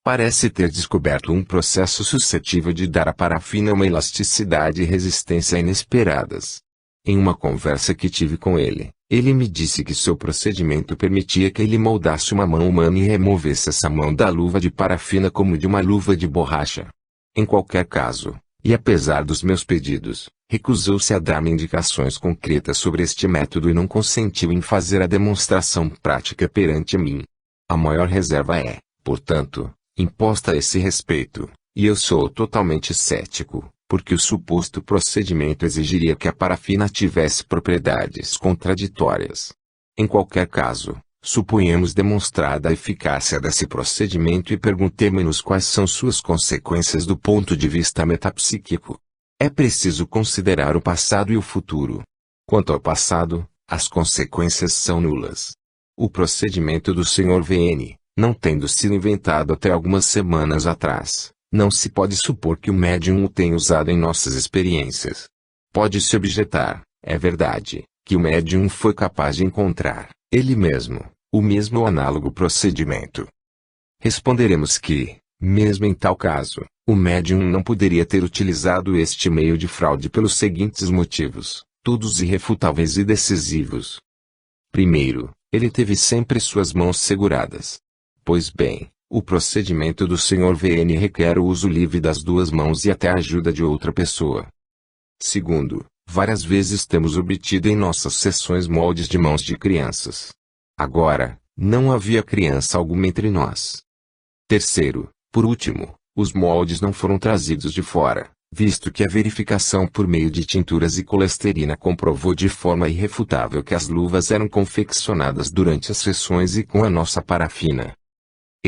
Parece ter descoberto um processo suscetível de dar à parafina uma elasticidade e resistência inesperadas. Em uma conversa que tive com ele, ele me disse que seu procedimento permitia que ele moldasse uma mão humana e removesse essa mão da luva de parafina como de uma luva de borracha. Em qualquer caso, e apesar dos meus pedidos, recusou-se a dar-me indicações concretas sobre este método e não consentiu em fazer a demonstração prática perante mim. A maior reserva é, portanto, imposta a esse respeito, e eu sou totalmente cético, porque o suposto procedimento exigiria que a parafina tivesse propriedades contraditórias. Em qualquer caso, suponhamos demonstrada a eficácia desse procedimento e perguntemo-nos quais são suas consequências do ponto de vista metapsíquico. É preciso considerar o passado e o futuro. Quanto ao passado, as consequências são nulas. O procedimento do Sr. VN, não tendo sido inventado até algumas semanas atrás, não se pode supor que o médium o tenha usado em nossas experiências. Pode-se objetar, é verdade, que o médium foi capaz de encontrar, ele mesmo, o mesmo ou análogo procedimento. Responderemos que, mesmo em tal caso, o médium não poderia ter utilizado este meio de fraude pelos seguintes motivos, todos irrefutáveis e decisivos. Primeiro, ele teve sempre suas mãos seguradas. Pois bem, o procedimento do Sr. VN requer o uso livre das duas mãos e até a ajuda de outra pessoa. Segundo, várias vezes temos obtido em nossas sessões moldes de mãos de crianças. Agora, não havia criança alguma entre nós. Terceiro, por último, os moldes não foram trazidos de fora, visto que a verificação por meio de tinturas e colesterina comprovou de forma irrefutável que as luvas eram confeccionadas durante as sessões e com a nossa parafina.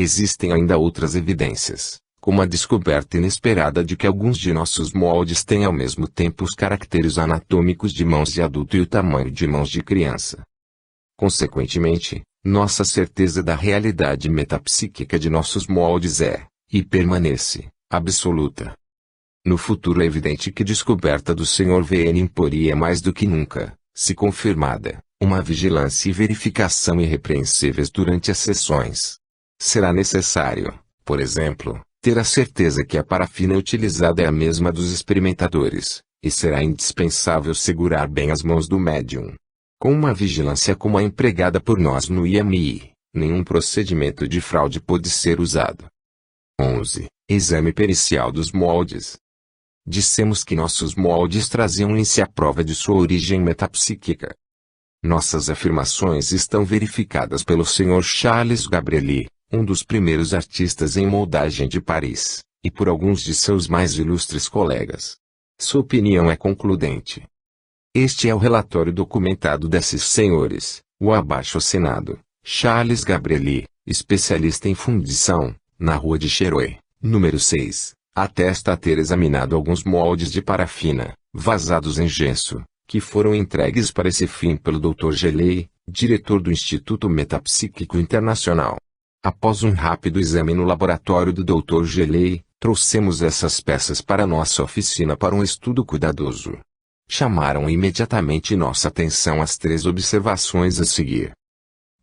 Existem ainda outras evidências, como a descoberta inesperada de que alguns de nossos moldes têm ao mesmo tempo os caracteres anatômicos de mãos de adulto e o tamanho de mãos de criança. Consequentemente, nossa certeza da realidade metapsíquica de nossos moldes é, e permanece, absoluta. No futuro é evidente que a descoberta do Sr. VN imporia mais do que nunca, se confirmada, uma vigilância e verificação irrepreensíveis durante as sessões. Será necessário, por exemplo, ter a certeza que a parafina utilizada é a mesma dos experimentadores, e será indispensável segurar bem as mãos do médium. Com uma vigilância como a empregada por nós no IMI, nenhum procedimento de fraude pode ser usado. 11. Exame pericial dos moldes. Dissemos que nossos moldes traziam em si a prova de sua origem metapsíquica. Nossas afirmações estão verificadas pelo Sr. Charles Gabrieli, um dos primeiros artistas em moldagem de Paris, e por alguns de seus mais ilustres colegas. Sua opinião é concludente. Este é o relatório documentado desses senhores, o abaixo assinado, Charles Gabrieli, especialista em fundição, na rua de Cherouet, número 6, atesta ter examinado alguns moldes de parafina, vazados em gesso, que foram entregues para esse fim pelo Dr. Gelei, diretor do Instituto Metapsíquico Internacional. Após um rápido exame no laboratório do Dr. Gelei, trouxemos essas peças para nossa oficina para um estudo cuidadoso. Chamaram imediatamente nossa atenção as 3 observações a seguir.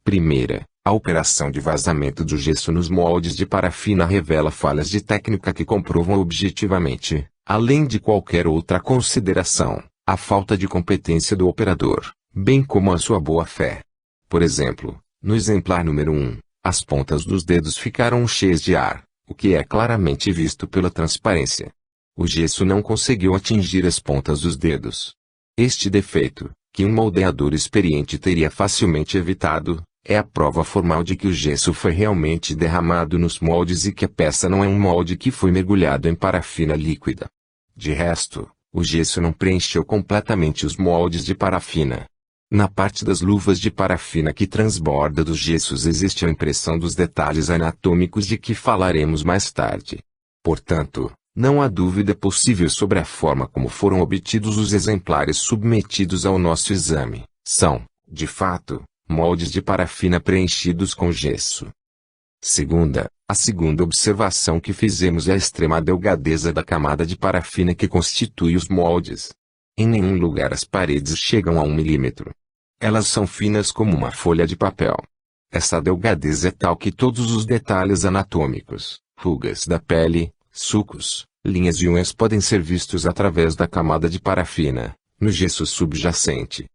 Primeira, a operação de vazamento do gesso nos moldes de parafina revela falhas de técnica que comprovam objetivamente, além de qualquer outra consideração, a falta de competência do operador, bem como a sua boa-fé. Por exemplo, no exemplar número 1, as pontas dos dedos ficaram cheias de ar, o que é claramente visto pela transparência. O gesso não conseguiu atingir as pontas dos dedos. Este defeito, que um moldeador experiente teria facilmente evitado, é a prova formal de que o gesso foi realmente derramado nos moldes e que a peça não é um molde que foi mergulhado em parafina líquida. De resto, o gesso não preencheu completamente os moldes de parafina. Na parte das luvas de parafina que transborda dos gessos existe a impressão dos detalhes anatômicos de que falaremos mais tarde. Portanto, não há dúvida possível sobre a forma como foram obtidos os exemplares submetidos ao nosso exame. São, de fato, moldes de parafina preenchidos com gesso. A segunda observação que fizemos é a extrema delgadeza da camada de parafina que constitui os moldes. Em nenhum lugar as paredes chegam a 1 milímetro. Elas são finas como uma folha de papel. Essa delgadez é tal que todos os detalhes anatômicos, Rugas da pele, sulcos, linhas e unhas podem ser vistos através da camada de parafina, no gesso subjacente.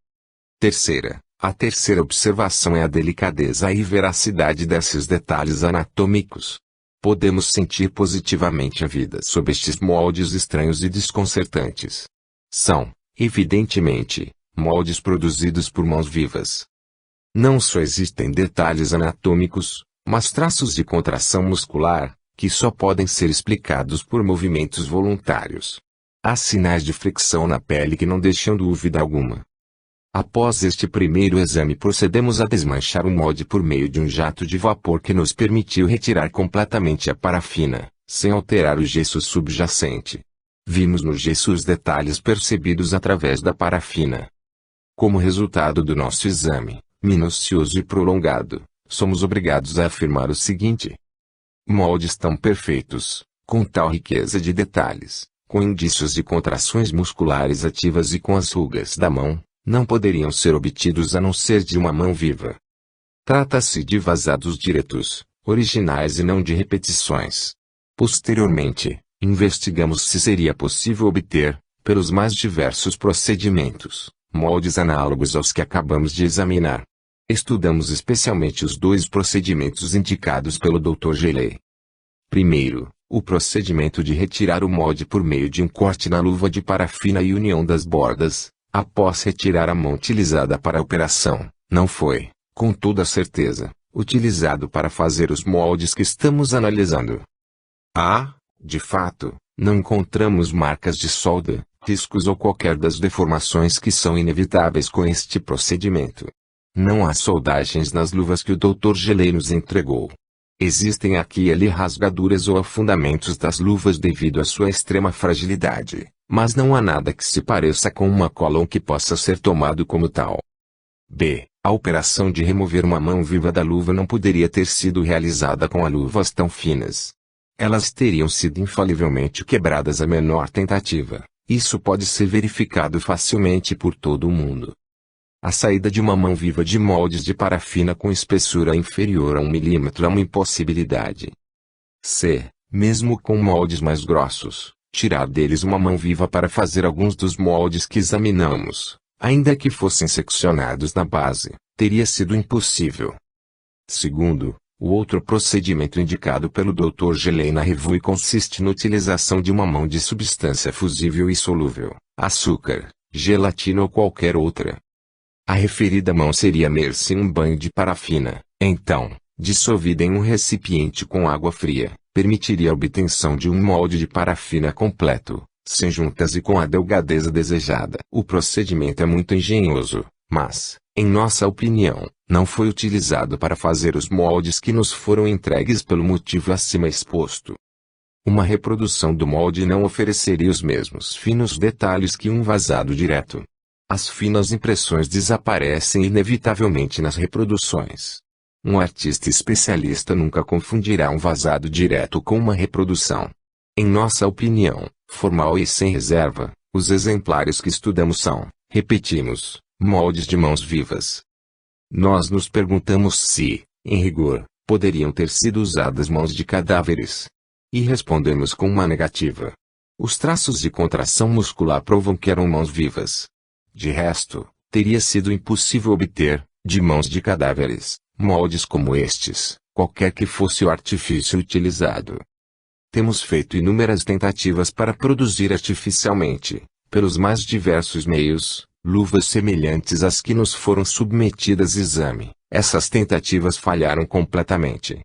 A terceira observação é a delicadeza e veracidade desses detalhes anatômicos. Podemos sentir positivamente a vida sob estes moldes estranhos e desconcertantes. São, evidentemente, moldes produzidos por mãos vivas. Não só existem detalhes anatômicos, mas traços de contração muscular, que só podem ser explicados por movimentos voluntários. Há sinais de fricção na pele que não deixam dúvida alguma. Após este primeiro exame procedemos a desmanchar o molde por meio de um jato de vapor que nos permitiu retirar completamente a parafina, sem alterar o gesso subjacente. Vimos no gesso os detalhes percebidos através da parafina. Como resultado do nosso exame, minucioso e prolongado, somos obrigados a afirmar o seguinte: moldes tão perfeitos, com tal riqueza de detalhes, com indícios de contrações musculares ativas e com as rugas da mão, não poderiam ser obtidos a não ser de uma mão viva. Trata-se de vazados diretos, originais e não de repetições. Posteriormente, investigamos se seria possível obter, pelos mais diversos procedimentos, moldes análogos aos que acabamos de examinar. Estudamos especialmente os dois procedimentos indicados pelo Dr. Geley. Primeiro, o procedimento de retirar o molde por meio de um corte na luva de parafina e união das bordas, após retirar a mão utilizada para a operação, não foi, com toda certeza, utilizado para fazer os moldes que estamos analisando. De fato, não encontramos marcas de solda, riscos ou qualquer das deformações que são inevitáveis com este procedimento. Não há soldagens nas luvas que o Dr. Geley nos entregou. Existem aqui e ali rasgaduras ou afundamentos das luvas devido à sua extrema fragilidade, mas não há nada que se pareça com uma cola ou que possa ser tomado como tal. A operação de remover uma mão viva da luva não poderia ter sido realizada com luvas tão finas. Elas teriam sido infalivelmente quebradas à menor tentativa. Isso pode ser verificado facilmente por todo o mundo. A saída de uma mão viva de moldes de parafina com espessura inferior a 1 milímetro é uma impossibilidade. Mesmo com moldes mais grossos, tirar deles uma mão viva para fazer alguns dos moldes que examinamos, ainda que fossem seccionados na base, teria sido impossível. Segundo, o outro procedimento indicado pelo Dr. Geley na review consiste na utilização de uma mão de substância fusível e solúvel, açúcar, gelatina ou qualquer outra. A referida mão seria imersa em um banho de parafina, então, dissolvida em um recipiente com água fria, permitiria a obtenção de um molde de parafina completo, sem juntas e com a delgadeza desejada. O procedimento é muito engenhoso, mas, em nossa opinião, não foi utilizado para fazer os moldes que nos foram entregues pelo motivo acima exposto. Uma reprodução do molde não ofereceria os mesmos finos detalhes que um vazado direto. As finas impressões desaparecem inevitavelmente nas reproduções. Um artista especialista nunca confundirá um vazado direto com uma reprodução. Em nossa opinião, formal e sem reserva, os exemplares que estudamos são, repetimos, moldes de mãos vivas. Nós nos perguntamos se, em rigor, poderiam ter sido usadas mãos de cadáveres. E respondemos com uma negativa. Os traços de contração muscular provam que eram mãos vivas. De resto, teria sido impossível obter, de mãos de cadáveres, moldes como estes, qualquer que fosse o artifício utilizado. Temos feito inúmeras tentativas para produzir artificialmente, pelos mais diversos meios, luvas semelhantes às que nos foram submetidas a exame. Essas tentativas falharam completamente.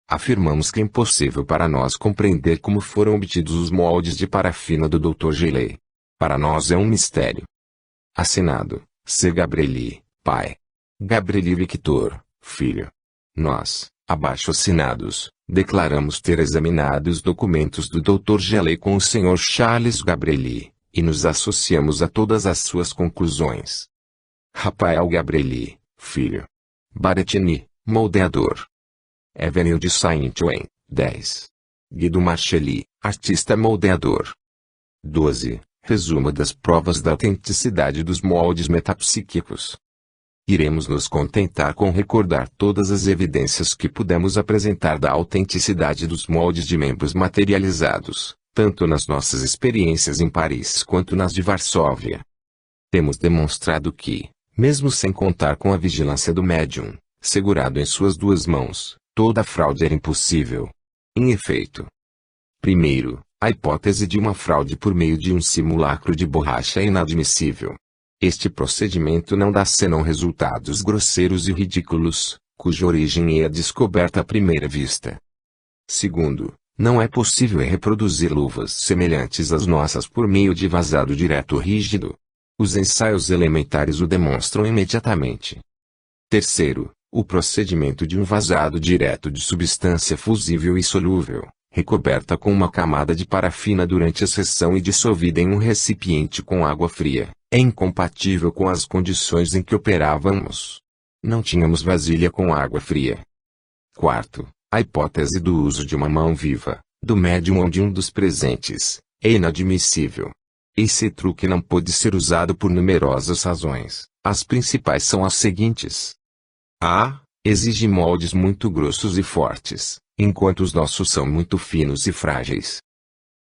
Afirmamos que é impossível para nós compreender como foram obtidos os moldes de parafina do Dr. Geley. Para nós é um mistério. Assinado, C. Gabrieli, pai. Gabrieli Victor, filho. Nós, abaixo assinados, declaramos ter examinado os documentos do Dr. Geley com o Sr. Charles Gabrieli, e nos associamos a todas as suas conclusões. Rafael Gabrieli, filho. Baretini, moldeador. Avenue de Saint-Ouen, 10. Guido Marcheli, artista moldeador. 12. Resumo das provas da autenticidade dos moldes metapsíquicos. Iremos nos contentar com recordar todas as evidências que pudemos apresentar da autenticidade dos moldes de membros materializados, tanto nas nossas experiências em Paris quanto nas de Varsóvia. Temos demonstrado que, mesmo sem contar com a vigilância do médium, segurado em suas duas mãos, toda fraude era impossível. Em efeito, primeiro, a hipótese de uma fraude por meio de um simulacro de borracha é inadmissível. Este procedimento não dá senão resultados grosseiros e ridículos, cuja origem é descoberta à primeira vista. Segundo, não é possível reproduzir luvas semelhantes às nossas por meio de vazado direto rígido. Os ensaios elementares o demonstram imediatamente. Terceiro, o procedimento de um vazado direto de substância fusível e solúvel, recoberta com uma camada de parafina durante a sessão e dissolvida em um recipiente com água fria, é incompatível com as condições em que operávamos. Não tínhamos vasilha com água fria. Quarto, a hipótese do uso de uma mão viva, do médium ou de um dos presentes, é inadmissível. Esse truque não pode ser usado por numerosas razões. As principais são as seguintes. A. Exige moldes muito grossos e fortes, enquanto os nossos são muito finos e frágeis.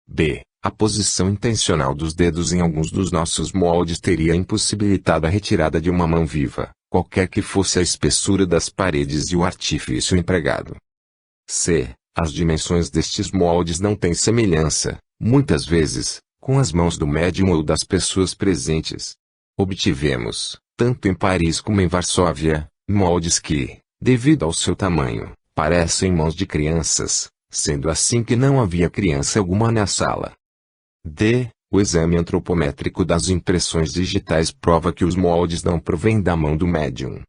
B. A posição intencional dos dedos em alguns dos nossos moldes teria impossibilitado a retirada de uma mão viva, qualquer que fosse a espessura das paredes e o artifício empregado. C. As dimensões destes moldes não têm semelhança, muitas vezes, com as mãos do médium ou das pessoas presentes. Obtivemos, tanto em Paris como em Varsóvia, moldes que, devido ao seu tamanho, parecem mãos de crianças, sendo assim que não havia criança alguma na sala. D. O exame antropométrico das impressões digitais prova que os moldes não provêm da mão do médium.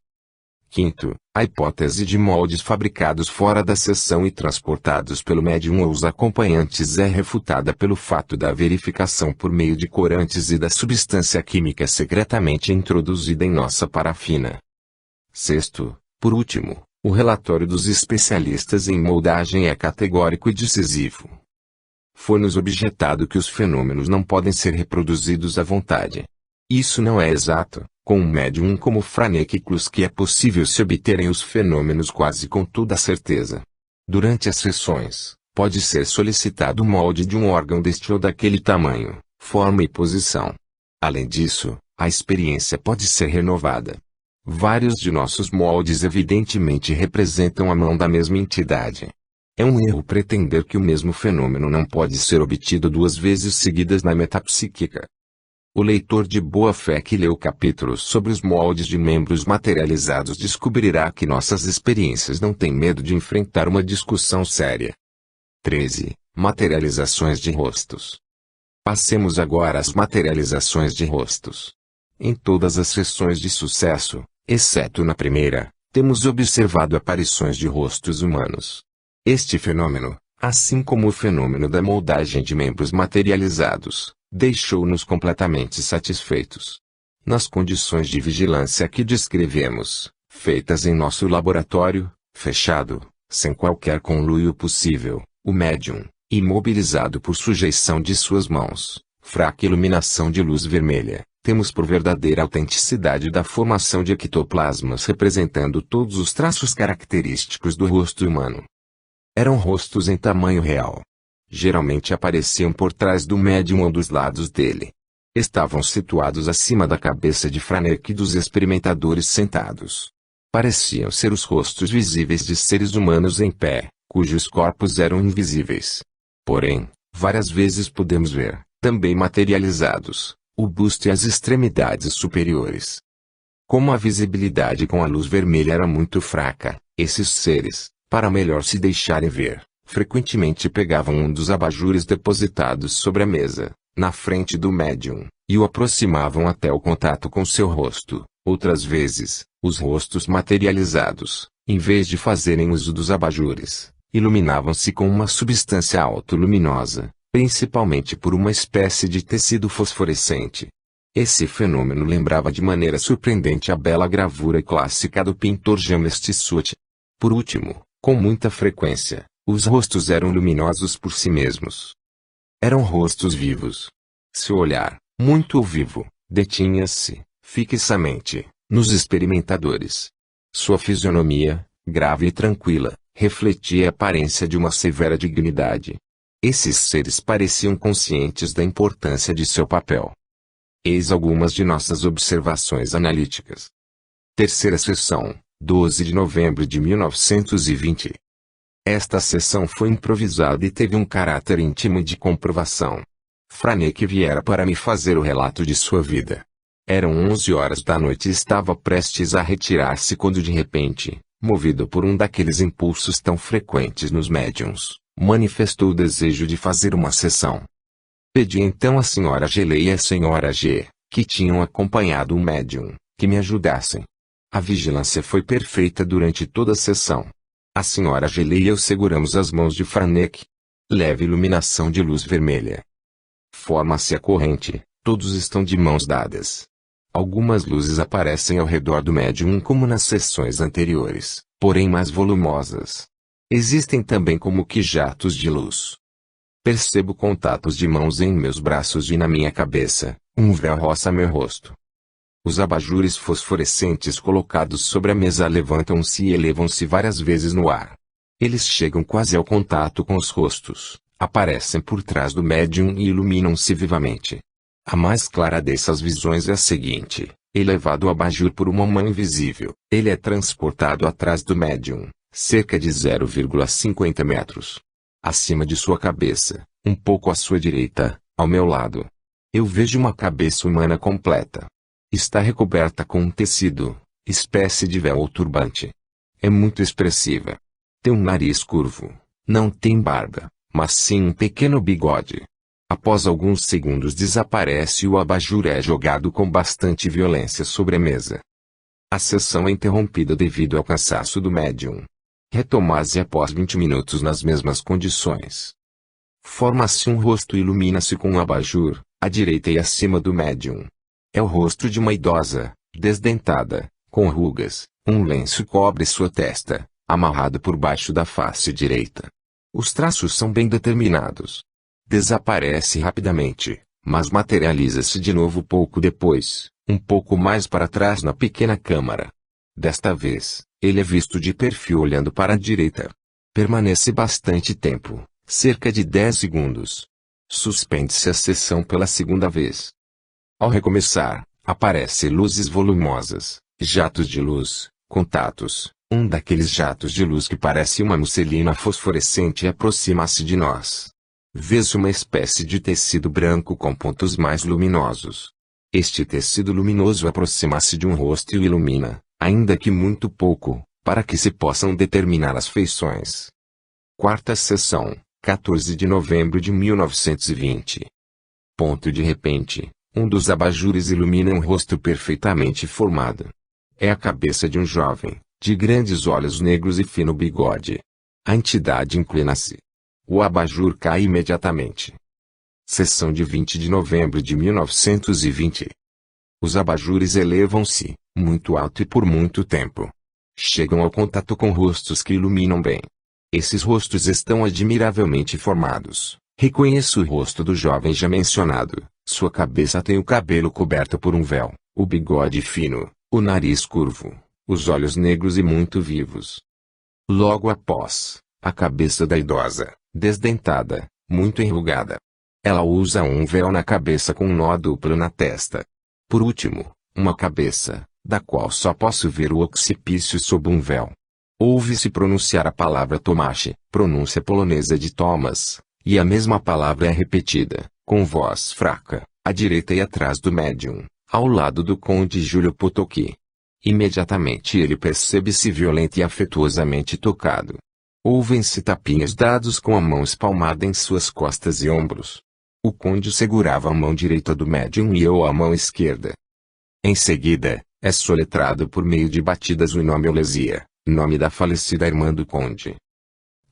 Quinto, a hipótese de moldes fabricados fora da sessão e transportados pelo médium ou os acompanhantes é refutada pelo fato da verificação por meio de corantes e da substância química secretamente introduzida em nossa parafina. Sexto, por último, o relatório dos especialistas em moldagem é categórico e decisivo. Foi-nos objetado que os fenômenos não podem ser reproduzidos à vontade. Isso não é exato. Com um médium como Franekiklus é possível se obterem os fenômenos quase com toda certeza. Durante as sessões, pode ser solicitado o molde de um órgão deste ou daquele tamanho, forma e posição. Além disso, a experiência pode ser renovada. Vários de nossos moldes evidentemente representam a mão da mesma entidade. É um erro pretender que o mesmo fenômeno não pode ser obtido duas vezes seguidas na metapsíquica. O leitor de boa fé que leu capítulos sobre os moldes de membros materializados descobrirá que nossas experiências não têm medo de enfrentar uma discussão séria. 13. Materializações de rostos. Passemos agora às materializações de rostos. Em todas as sessões de sucesso, exceto na primeira, temos observado aparições de rostos humanos. Este fenômeno, assim como o fenômeno da moldagem de membros materializados, deixou-nos completamente satisfeitos. Nas condições de vigilância que descrevemos, feitas em nosso laboratório, fechado, sem qualquer conluio possível, o médium, imobilizado por sujeição de suas mãos, fraca iluminação de luz vermelha, temos por verdadeira autenticidade da formação de ectoplasmas representando todos os traços característicos do rosto humano. Eram rostos em tamanho real. Geralmente apareciam por trás do médium ou dos lados dele. Estavam situados acima da cabeça de Franek e dos experimentadores sentados. Pareciam ser os rostos visíveis de seres humanos em pé, cujos corpos eram invisíveis. Porém, várias vezes podemos ver, também materializados, o busto e as extremidades superiores. Como a visibilidade com a luz vermelha era muito fraca, esses seres, para melhor se deixarem ver, frequentemente pegavam um dos abajures depositados sobre a mesa, na frente do médium, e o aproximavam até o contato com seu rosto. Outras vezes, os rostos materializados, em vez de fazerem uso dos abajures, iluminavam-se com uma substância autoluminosa, principalmente por uma espécie de tecido fosforescente. Esse fenômeno lembrava de maneira surpreendente a bela gravura clássica do pintor James Tissot. Por último, com muita frequência, os rostos eram luminosos por si mesmos. Eram rostos vivos. Seu olhar, muito vivo, detinha-se, fixamente, nos experimentadores. Sua fisionomia, grave e tranquila, refletia a aparência de uma severa dignidade. Esses seres pareciam conscientes da importância de seu papel. Eis algumas de nossas observações analíticas. Terceira sessão, 12 de novembro de 1920. Esta sessão foi improvisada e teve um caráter íntimo de comprovação. Franek viera para me fazer o relato de sua vida. Eram 11 horas da noite e estava prestes a retirar-se quando de repente, movido por um daqueles impulsos tão frequentes nos médiuns, manifestou o desejo de fazer uma sessão. Pedi então à senhora G. e à senhora G., que tinham acompanhado o médium, que me ajudassem. A vigilância foi perfeita durante toda a sessão. A senhora G. e eu seguramos as mãos de Franek. Leve iluminação de luz vermelha. Forma-se a corrente, todos estão de mãos dadas. Algumas luzes aparecem ao redor do médium como nas sessões anteriores, porém mais volumosas. Existem também como que jatos de luz. Percebo contatos de mãos em meus braços e na minha cabeça, um véu roça meu rosto. Os abajures fosforescentes colocados sobre a mesa levantam-se e elevam-se várias vezes no ar. Eles chegam quase ao contato com os rostos, aparecem por trás do médium e iluminam-se vivamente. A mais clara dessas visões é a seguinte: elevado o abajur por uma mão invisível, ele é transportado atrás do médium, cerca de 0,50 metros. Acima de sua cabeça, um pouco à sua direita, ao meu lado. Eu vejo uma cabeça humana completa. Está recoberta com um tecido, espécie de véu ou turbante. É muito expressiva. Tem um nariz curvo, não tem barba, mas sim um pequeno bigode. Após alguns segundos desaparece e o abajur é jogado com bastante violência sobre a mesa. A sessão é interrompida devido ao cansaço do médium. Retoma-se após 20 minutos nas mesmas condições. Forma-se um rosto e ilumina-se com um abajur, à direita e acima do médium. É o rosto de uma idosa, desdentada, com rugas, um lenço cobre sua testa, amarrado por baixo da face direita. Os traços são bem determinados. Desaparece rapidamente, mas materializa-se de novo pouco depois, um pouco mais para trás na pequena câmara. Desta vez, ele é visto de perfil olhando para a direita. Permanece bastante tempo, cerca de 10 segundos. Suspende-se a sessão pela segunda vez. Ao recomeçar, aparecem luzes volumosas, jatos de luz, contatos. Um daqueles jatos de luz que parece uma musselina fosforescente aproxima-se de nós. Vê-se uma espécie de tecido branco com pontos mais luminosos. Este tecido luminoso aproxima-se de um rosto e o ilumina, ainda que muito pouco, para que se possam determinar as feições. Quarta sessão, 14 de novembro de 1920. De repente, um dos abajures ilumina um rosto perfeitamente formado. É a cabeça de um jovem, de grandes olhos negros e fino bigode. A entidade inclina-se. O abajur cai imediatamente. Sessão de 20 de novembro de 1920. Os abajures elevam-se, muito alto e por muito tempo. Chegam ao contato com rostos que iluminam bem. Esses rostos estão admiravelmente formados. Reconheço o rosto do jovem já mencionado. Sua cabeça tem o cabelo coberto por um véu, o bigode fino, o nariz curvo, os olhos negros e muito vivos. Logo após, a cabeça da idosa, desdentada, muito enrugada. Ela usa um véu na cabeça com um nó duplo na testa. Por último, uma cabeça, da qual só posso ver o occipício sob um véu. Ouve-se pronunciar a palavra Tomasz, pronúncia polonesa de Thomas, e a mesma palavra é repetida, com voz fraca, à direita e atrás do médium, ao lado do conde Júlio Potocki. Imediatamente ele percebe-se violento e afetuosamente tocado. Ouvem-se tapinhas dados com a mão espalmada em suas costas e ombros. O conde segurava a mão direita do médium e eu a mão esquerda. Em seguida, é soletrado por meio de batidas o nome Olesia, nome da falecida irmã do conde.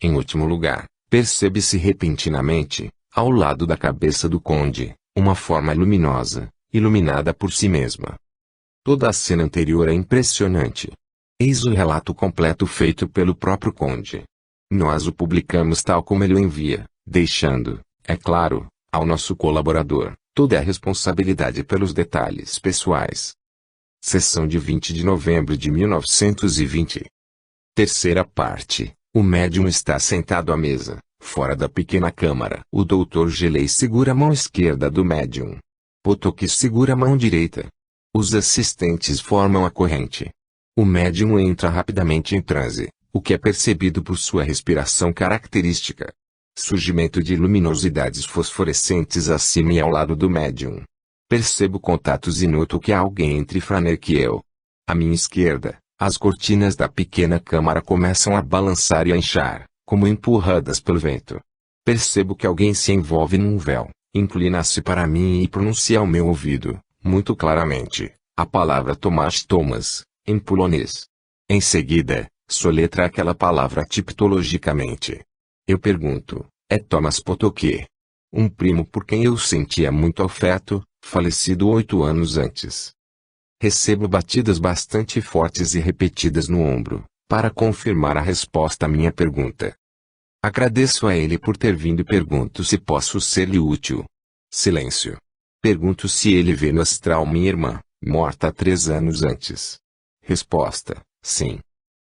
Em último lugar, percebe-se repentinamente, ao lado da cabeça do conde, uma forma luminosa, iluminada por si mesma. Toda a cena anterior é impressionante. Eis o relato completo feito pelo próprio conde. Nós o publicamos tal como ele o envia, deixando, é claro, ao nosso colaborador, toda a responsabilidade pelos detalhes pessoais. Sessão de 20 de novembro de 1920. Terceira parte. O médium está sentado à mesa, fora da pequena câmara. O Dr. Gelei segura a mão esquerda do médium. Potocki segura a mão direita. Os assistentes formam a corrente. O médium entra rapidamente em transe, o que é percebido por sua respiração característica. Surgimento de luminosidades fosforescentes acima e ao lado do médium. Percebo contatos e noto que há alguém entre Franek e eu. À minha esquerda, as cortinas da pequena câmara começam a balançar e a inchar, como empurradas pelo vento. Percebo que alguém se envolve num véu, inclina-se para mim e pronuncia ao meu ouvido, muito claramente, a palavra Thomas, em polonês. Em seguida, soletra aquela palavra tipologicamente. Eu pergunto, é Thomas Potocki? Um primo por quem eu sentia muito afeto, falecido 8 anos antes. Recebo batidas bastante fortes e repetidas no ombro, para confirmar a resposta à minha pergunta. Agradeço a ele por ter vindo e pergunto se posso ser-lhe útil. Silêncio. Pergunto se ele vê no astral minha irmã, morta 3 anos antes. Resposta, sim.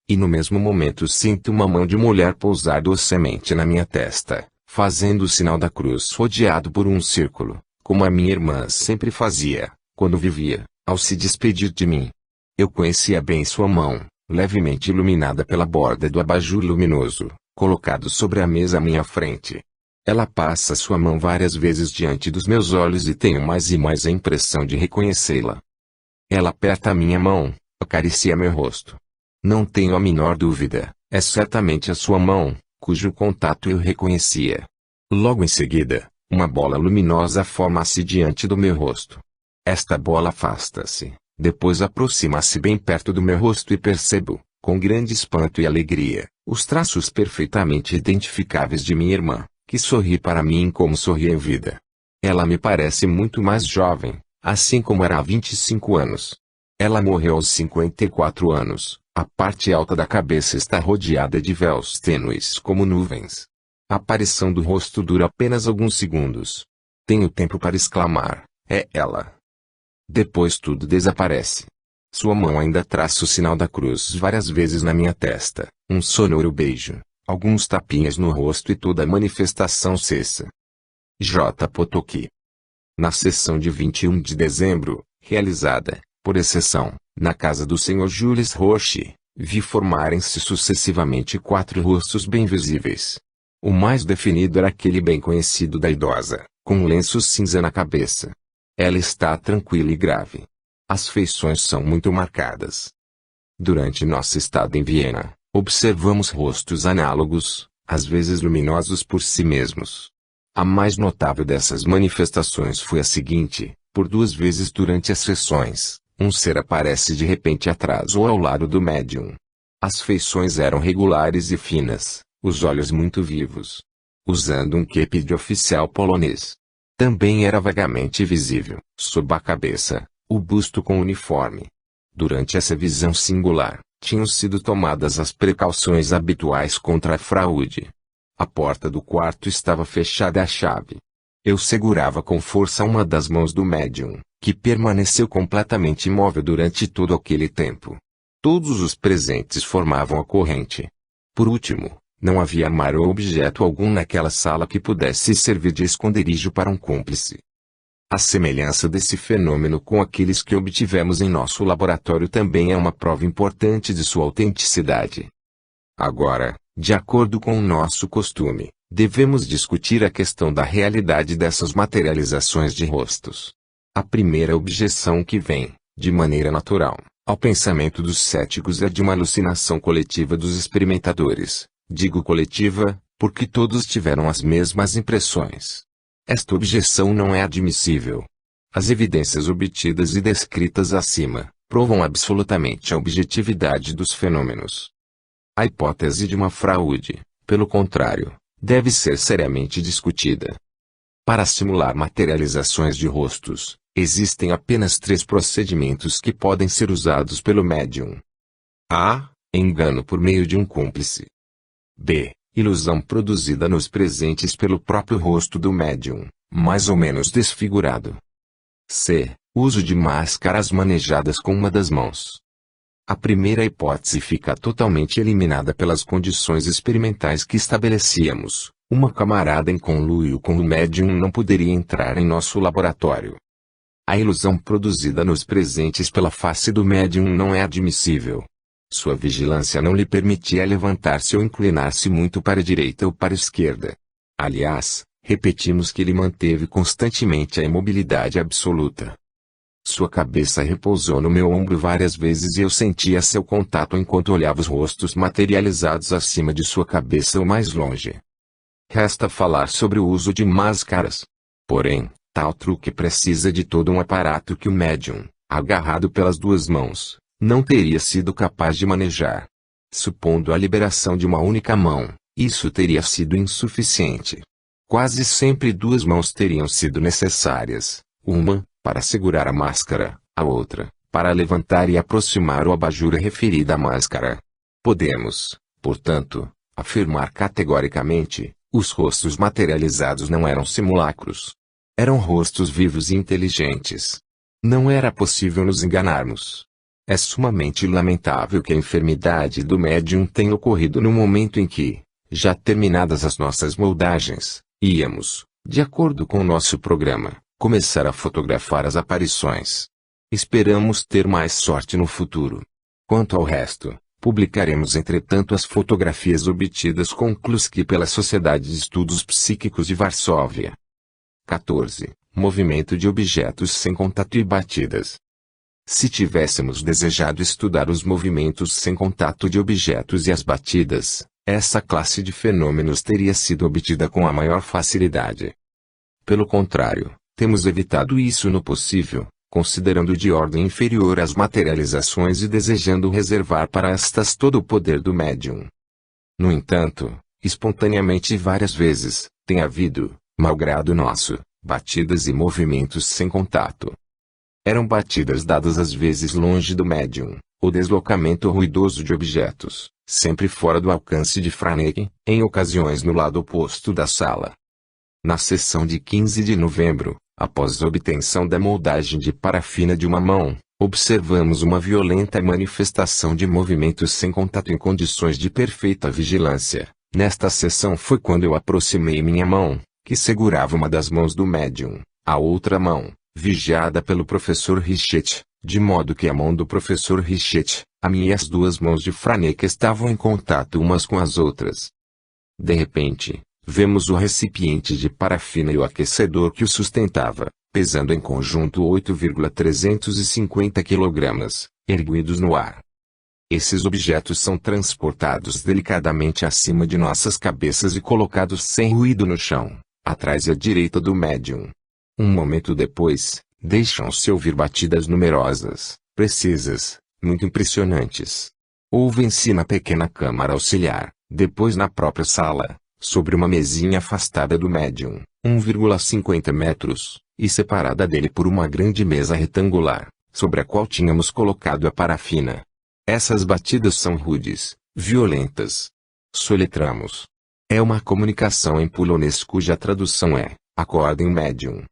E no mesmo momento sinto uma mão de mulher pousar docemente na minha testa, fazendo o sinal da cruz rodeado por um círculo, como a minha irmã sempre fazia, quando vivia, ao se despedir de mim. Eu conhecia bem sua mão, levemente iluminada pela borda do abajur luminoso, colocado sobre a mesa à minha frente. Ela passa sua mão várias vezes diante dos meus olhos e tenho mais e mais a impressão de reconhecê-la. Ela aperta a minha mão, acaricia meu rosto. Não tenho a menor dúvida, é certamente a sua mão, cujo contato eu reconhecia. Logo em seguida, uma bola luminosa forma-se diante do meu rosto. Esta bola afasta-se, depois aproxima-se bem perto do meu rosto e percebo, com grande espanto e alegria, os traços perfeitamente identificáveis de minha irmã, que sorri para mim como sorria em vida. Ela me parece muito mais jovem, assim como era há 25 anos. Ela morreu aos 54 anos, a parte alta da cabeça está rodeada de véus tênues como nuvens. A aparição do rosto dura apenas alguns segundos. Tenho tempo para exclamar, é ela. Depois tudo desaparece. Sua mão ainda traça o sinal da cruz várias vezes na minha testa, um sonoro beijo, alguns tapinhas no rosto e toda a manifestação cessa. J. Potocki. Na sessão de 21 de dezembro, realizada, por exceção, na casa do Sr. Jules Roche, vi formarem-se sucessivamente 4 rostos bem visíveis. O mais definido era aquele bem conhecido da idosa, com um lenço cinza na cabeça. Ela está tranquila e grave. As feições são muito marcadas. Durante nossa estada em Viena, observamos rostos análogos, às vezes luminosos por si mesmos. A mais notável dessas manifestações foi a seguinte: por 2 vezes durante as sessões, um ser aparece de repente atrás ou ao lado do médium. As feições eram regulares e finas, os olhos muito vivos. Usando um kepi de oficial polonês. Também era vagamente visível, sob a cabeça, o busto com uniforme. Durante essa visão singular, tinham sido tomadas as precauções habituais contra a fraude. A porta do quarto estava fechada à chave. Eu segurava com força uma das mãos do médium, que permaneceu completamente imóvel durante todo aquele tempo. Todos os presentes formavam a corrente. Por último, não havia armário ou objeto algum naquela sala que pudesse servir de esconderijo para um cúmplice. A semelhança desse fenômeno com aqueles que obtivemos em nosso laboratório também é uma prova importante de sua autenticidade. Agora, de acordo com o nosso costume, devemos discutir a questão da realidade dessas materializações de rostos. A primeira objeção que vem, de maneira natural, ao pensamento dos céticos é de uma alucinação coletiva dos experimentadores. Digo coletiva, porque todos tiveram as mesmas impressões. Esta objeção não é admissível. As evidências obtidas e descritas acima, provam absolutamente a objetividade dos fenômenos. A hipótese de uma fraude, pelo contrário, deve ser seriamente discutida. Para simular materializações de rostos, existem apenas 3 procedimentos que podem ser usados pelo médium. A. Engano por meio de um cúmplice. B. Ilusão produzida nos presentes pelo próprio rosto do médium, mais ou menos desfigurado. C. Uso de máscaras manejadas com uma das mãos. A primeira hipótese fica totalmente eliminada pelas condições experimentais que estabelecíamos. Uma camarada em conluio com o médium não poderia entrar em nosso laboratório. A ilusão produzida nos presentes pela face do médium não é admissível. Sua vigilância não lhe permitia levantar-se ou inclinar-se muito para a direita ou para a esquerda. Aliás, repetimos que ele manteve constantemente a imobilidade absoluta. Sua cabeça repousou no meu ombro várias vezes e eu sentia seu contato enquanto olhava os rostos materializados acima de sua cabeça ou mais longe. Resta falar sobre o uso de máscaras. Porém, tal truque precisa de todo um aparato que o médium, agarrado pelas duas mãos, não teria sido capaz de manejar. Supondo a liberação de uma única mão, isso teria sido insuficiente. Quase sempre duas mãos teriam sido necessárias, uma, para segurar a máscara, a outra, para levantar e aproximar o abajur referida à máscara. Podemos, portanto, afirmar categoricamente, os rostos materializados não eram simulacros. Eram rostos vivos e inteligentes. Não era possível nos enganarmos. É sumamente lamentável que a enfermidade do médium tenha ocorrido no momento em que, já terminadas as nossas moldagens, íamos, de acordo com o nosso programa, começar a fotografar as aparições. Esperamos ter mais sorte no futuro. Quanto ao resto, publicaremos entretanto as fotografias obtidas com Kluski pela Sociedade de Estudos Psíquicos de Varsóvia. 14. Movimento de objetos sem contato e batidas. Se tivéssemos desejado estudar os movimentos sem contato de objetos e as batidas, essa classe de fenômenos teria sido obtida com a maior facilidade. Pelo contrário, temos evitado isso no possível, considerando de ordem inferior as materializações e desejando reservar para estas todo o poder do médium. No entanto, espontaneamente várias vezes, tem havido, malgrado nosso, batidas e movimentos sem contato. Eram batidas dadas às vezes longe do médium, ou deslocamento ruidoso de objetos, sempre fora do alcance de Franek, em ocasiões no lado oposto da sala. Na sessão de 15 de novembro, após a obtenção da moldagem de parafina de uma mão, observamos uma violenta manifestação de movimentos sem contato em condições de perfeita vigilância. Nesta sessão foi quando eu aproximei minha mão, que segurava uma das mãos do médium, a outra mão, vigiada pelo professor Richet, de modo que a mão do professor Richet, a minha e as duas mãos de Franek estavam em contato umas com as outras. De repente, vemos o recipiente de parafina e o aquecedor que o sustentava, pesando em conjunto 8,350 kg, erguidos no ar. Esses objetos são transportados delicadamente acima de nossas cabeças e colocados sem ruído no chão, atrás e à direita do médium. Um momento depois, deixam-se ouvir batidas numerosas, precisas, muito impressionantes. Ouvem-se na pequena câmara auxiliar, depois na própria sala, sobre uma mesinha afastada do médium, 1,50 metros, e separada dele por uma grande mesa retangular, sobre a qual tínhamos colocado a parafina. Essas batidas são rudes, violentas. Soletramos. É uma comunicação em polonês cuja tradução é: acordem o médium.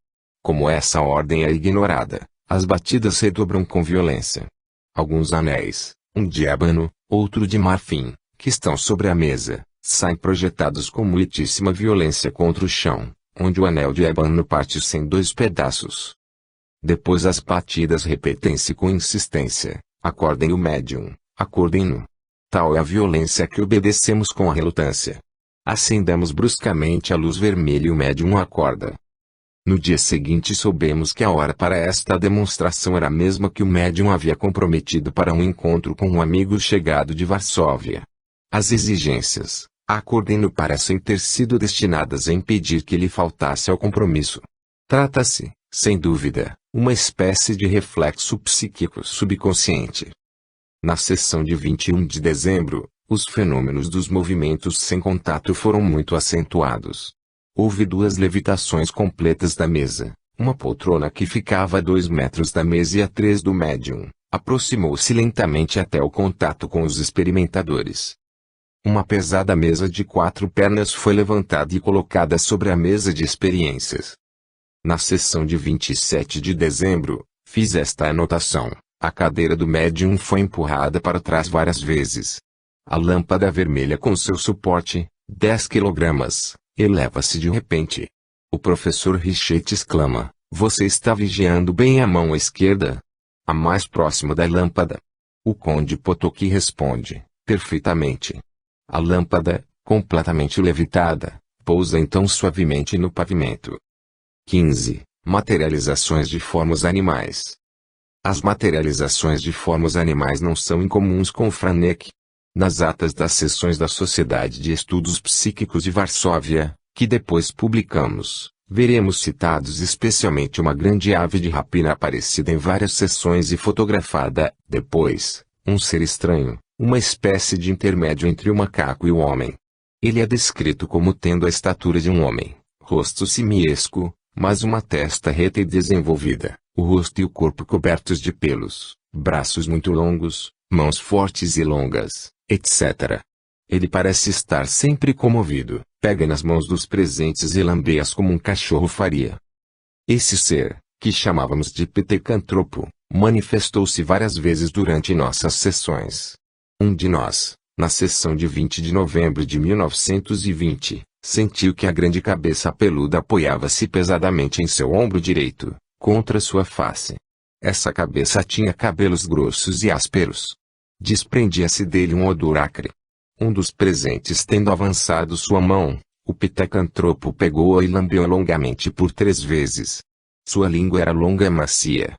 Como essa ordem é ignorada, as batidas redobram com violência. Alguns anéis, um de ébano, outro de marfim, que estão sobre a mesa, saem projetados com muitíssima violência contra o chão, onde o anel de ébano parte-se em 2 pedaços. Depois as batidas repetem-se com insistência: acordem o médium, acordem-no. Tal é a violência que obedecemos com a relutância. Acendemos bruscamente a luz vermelha e o médium acorda. No dia seguinte soubemos que a hora para esta demonstração era a mesma que o médium havia comprometido para um encontro com um amigo chegado de Varsóvia. As exigências, acordem-no, parecem ter sido destinadas a impedir que ele faltasse ao compromisso. Trata-se, sem dúvida, uma espécie de reflexo psíquico subconsciente. Na sessão de 21 de dezembro, os fenômenos dos movimentos sem contato foram muito acentuados. Houve 2 levitações completas da mesa. Uma poltrona que ficava a 2 metros da mesa e a 3 do médium, aproximou-se lentamente até o contato com os experimentadores. Uma pesada mesa de 4 pernas foi levantada e colocada sobre a mesa de experiências. Na sessão de 27 de dezembro, Fiz esta anotação. A cadeira do médium foi empurrada para trás várias vezes. A lâmpada vermelha com seu suporte, 10 kg, eleva-se de repente. O professor Richet exclama: "Você está vigiando bem a mão esquerda? A mais próxima da lâmpada." O conde Potocki responde: "Perfeitamente." A lâmpada, completamente levitada, pousa então suavemente no pavimento. 15. Materializações de formas animais. As materializações de formas animais não são incomuns com Franek. Nas atas das sessões da Sociedade de Estudos Psíquicos de Varsóvia, que depois publicamos, veremos citados especialmente uma grande ave de rapina aparecida em várias sessões e fotografada, depois, um ser estranho, uma espécie de intermédio entre o macaco e o homem. Ele é descrito como tendo a estatura de um homem, rosto simiesco, mas uma testa reta e desenvolvida, o rosto e o corpo cobertos de pelos, braços muito longos, mãos fortes e longas, etc. Ele parece estar sempre comovido, pega nas mãos dos presentes e lambe-as como um cachorro faria. Esse ser, que chamávamos de ptecantropo, manifestou-se várias vezes durante nossas sessões. Um de nós, na sessão de 20 de novembro de 1920, sentiu que a grande cabeça peluda apoiava-se pesadamente em seu ombro direito, contra sua face. Essa cabeça tinha cabelos grossos e ásperos. Desprendia-se dele um odor acre. Um dos presentes tendo avançado sua mão, o ptecantropo pegou-a e lambeu-a longamente por 3 vezes. Sua língua era longa e macia.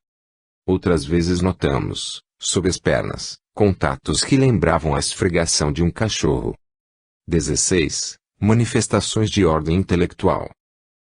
Outras vezes notamos, sob as pernas, contatos que lembravam a esfregação de um cachorro. 16. Manifestações de ordem intelectual.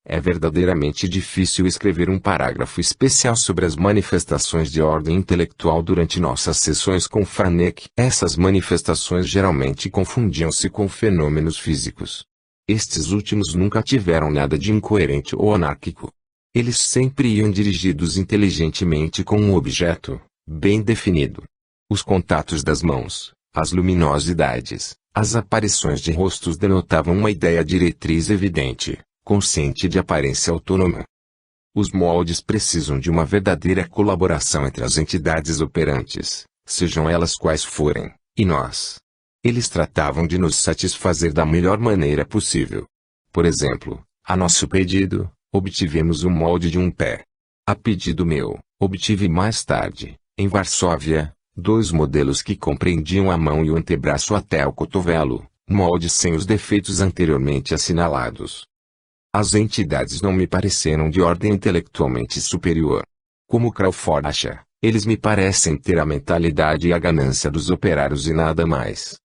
É verdadeiramente difícil escrever um parágrafo especial sobre as manifestações de ordem intelectual durante nossas sessões com Franek. Essas manifestações geralmente confundiam-se com fenômenos físicos. Estes últimos nunca tiveram nada de incoerente ou anárquico. Eles sempre iam dirigidos inteligentemente com um objeto, bem definido. Os contatos das mãos, as luminosidades, as aparições de rostos denotavam uma ideia diretriz evidente, consciente de aparência autônoma. Os moldes precisam de uma verdadeira colaboração entre as entidades operantes, sejam elas quais forem, e nós. Eles tratavam de nos satisfazer da melhor maneira possível. Por exemplo, a nosso pedido, obtivemos o molde de um pé. A pedido meu, obtive mais tarde, em Varsóvia, 2 modelos que compreendiam a mão e o antebraço até o cotovelo, moldes sem os defeitos anteriormente assinalados. As entidades não me pareceram de ordem intelectualmente superior. Como Crawford acha, eles me parecem ter a mentalidade e a ganância dos operários e nada mais.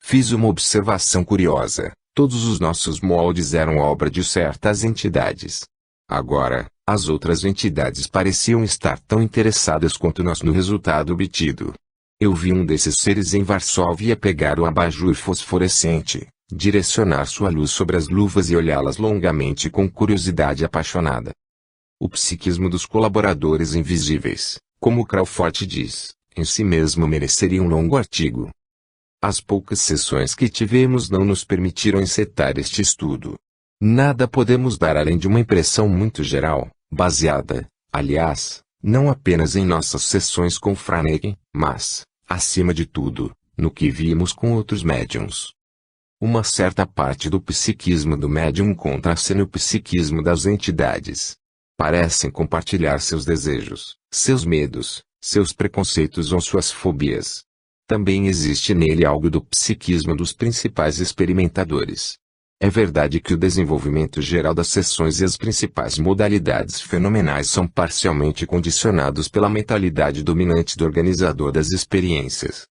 Fiz uma observação curiosa: todos os nossos moldes eram obra de certas entidades. Agora, as outras entidades pareciam estar tão interessadas quanto nós no resultado obtido. Eu vi um desses seres em Varsóvia pegar o abajur fosforescente, direcionar sua luz sobre as luvas e olhá-las longamente com curiosidade apaixonada. O psiquismo dos colaboradores invisíveis, como Crawford diz, em si mesmo mereceria um longo artigo. As poucas sessões que tivemos não nos permitiram encetar este estudo. Nada podemos dar além de uma impressão muito geral, baseada, aliás, não apenas em nossas sessões com Franek, mas, acima de tudo, no que vimos com outros médiums. Uma certa parte do psiquismo do médium encontra-se no psiquismo das entidades. Parecem compartilhar seus desejos, seus medos, seus preconceitos ou suas fobias. Também existe nele algo do psiquismo dos principais experimentadores. É verdade que o desenvolvimento geral das sessões e as principais modalidades fenomenais são parcialmente condicionados pela mentalidade dominante do organizador das experiências.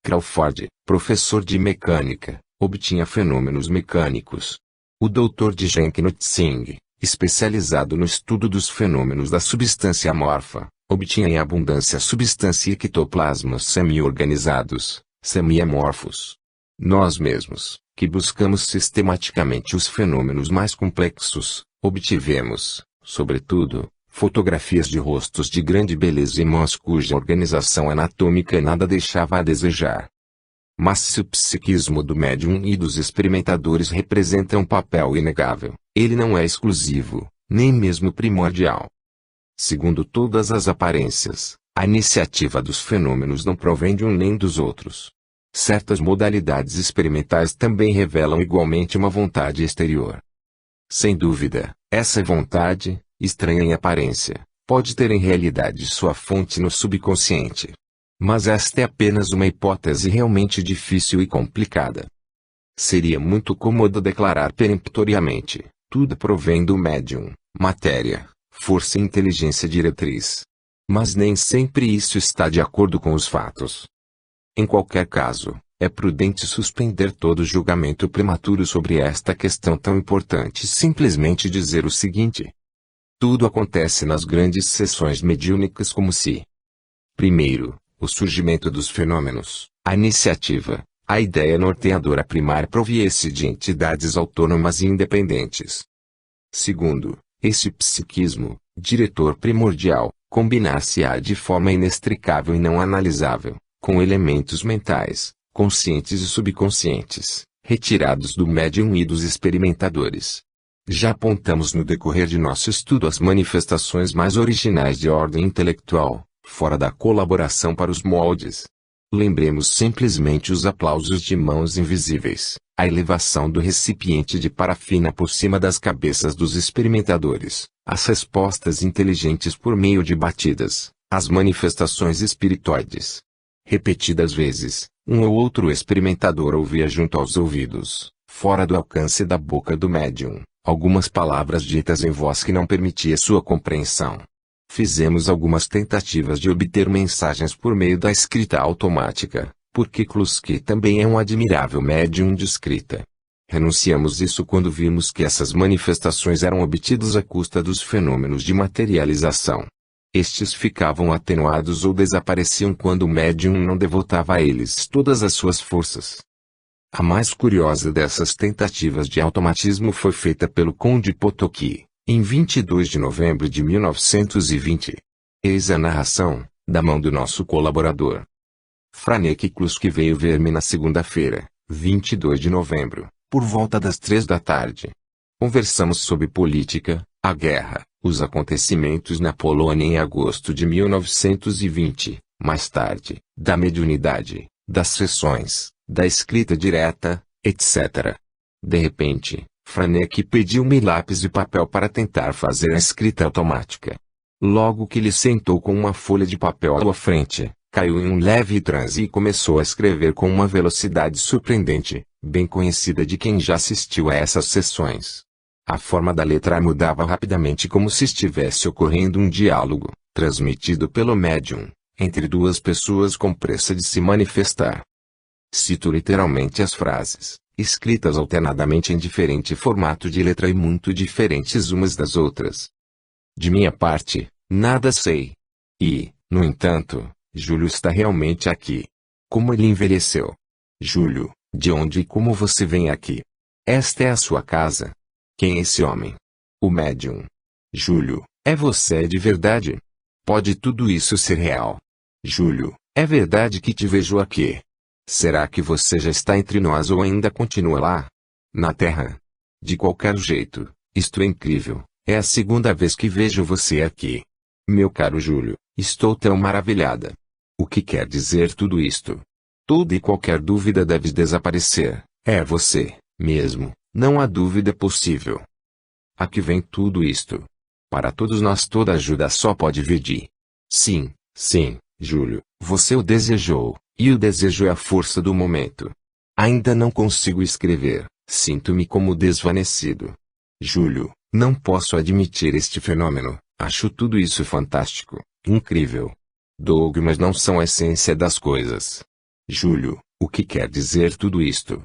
Crawford, professor de mecânica, obtinha fenômenos mecânicos. O Dr. Degen Knutzing, especializado no estudo dos fenômenos da substância amorfa, obtinha em abundância substância e ectoplasmas semi-organizados, semi-amorfos. Nós mesmos, que buscamos sistematicamente os fenômenos mais complexos, obtivemos, sobretudo, fotografias de rostos de grande beleza e mãos cuja organização anatômica nada deixava a desejar. Mas se o psiquismo do médium e dos experimentadores representa um papel inegável, ele não é exclusivo, nem mesmo primordial. Segundo todas as aparências, a iniciativa dos fenômenos não provém de um nem dos outros. Certas modalidades experimentais também revelam igualmente uma vontade exterior. Sem dúvida, essa vontade, estranha em aparência, pode ter em realidade sua fonte no subconsciente. Mas esta é apenas uma hipótese realmente difícil e complicada. Seria muito cômodo declarar peremptoriamente: tudo provém do médium, matéria, força e inteligência diretriz. Mas nem sempre isso está de acordo com os fatos. Em qualquer caso, é prudente suspender todo julgamento prematuro sobre esta questão tão importante e simplesmente dizer o seguinte: tudo acontece nas grandes sessões mediúnicas como se: primeiro, o surgimento dos fenômenos, a iniciativa, a ideia norteadora primária proviesse de entidades autônomas e independentes. Segundo, esse psiquismo, diretor primordial, combinar-se-á de forma inextricável e não analisável, com elementos mentais, conscientes e subconscientes, retirados do médium e dos experimentadores. Já apontamos no decorrer de nosso estudo as manifestações mais originais de ordem intelectual, fora da colaboração para os moldes. Lembremos simplesmente os aplausos de mãos invisíveis, a elevação do recipiente de parafina por cima das cabeças dos experimentadores, as respostas inteligentes por meio de batidas, as manifestações espiritoides. Repetidas vezes, um ou outro experimentador ouvia junto aos ouvidos, fora do alcance da boca do médium, algumas palavras ditas em voz que não permitia sua compreensão. Fizemos algumas tentativas de obter mensagens por meio da escrita automática, porque Kluski também é um admirável médium de escrita. Renunciamos isso quando vimos que essas manifestações eram obtidas à custa dos fenômenos de materialização. Estes ficavam atenuados ou desapareciam quando o médium não devotava a eles todas as suas forças. A mais curiosa dessas tentativas de automatismo foi feita pelo Conde Potocki, em 22 de novembro de 1920. Eis a narração, da mão do nosso colaborador. Franek Kluski veio ver-me na segunda-feira, 22 de novembro, por volta das 3 da tarde. Conversamos sobre política, a guerra, os acontecimentos na Polônia em agosto de 1920, mais tarde, da mediunidade, das sessões, da escrita direta, etc. De repente, Franek pediu-me lápis e papel para tentar fazer a escrita automática. Logo que ele sentou com uma folha de papel à sua frente, caiu em um leve transe e começou a escrever com uma velocidade surpreendente, bem conhecida de quem já assistiu a essas sessões. A forma da letra mudava rapidamente como se estivesse ocorrendo um diálogo, transmitido pelo médium, entre duas pessoas com pressa de se manifestar. Cito literalmente as frases, escritas alternadamente em diferente formato de letra e muito diferentes umas das outras. De minha parte, nada sei. E, no entanto, Júlio está realmente aqui. Como ele envelheceu? Júlio, de onde e como você vem aqui? Esta é a sua casa? Quem é esse homem? O médium. Júlio, é você de verdade? Pode tudo isso ser real? Júlio, é verdade que te vejo aqui? Será que você já está entre nós ou ainda continua lá? Na Terra? De qualquer jeito, isto é incrível, é a segunda vez que vejo você aqui. Meu caro Júlio, estou tão maravilhada. O que quer dizer tudo isto? Toda e qualquer dúvida deve desaparecer, é você, mesmo, não há dúvida possível. A que vem tudo isto? Para todos nós toda ajuda só pode vir de. Sim, Júlio, você o desejou, e o desejo é a força do momento. Ainda não consigo escrever, sinto-me como desvanecido. Júlio, não posso admitir este fenômeno, acho tudo isso fantástico, incrível. Dogmas não são a essência das coisas. Júlio, o que quer dizer tudo isto?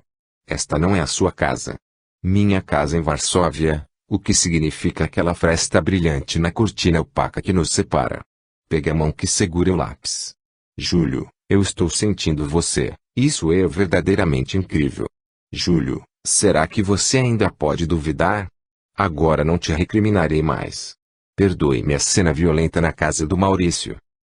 Esta não é a sua casa. Minha casa em Varsóvia, o que significa aquela fresta brilhante na cortina opaca que nos separa. Pegue a mão que segura o lápis. Júlio, eu estou sentindo você, isso é verdadeiramente incrível. Júlio, será que você ainda pode duvidar? Agora não te recriminarei mais. Perdoe-me a cena violenta na casa do Maurício.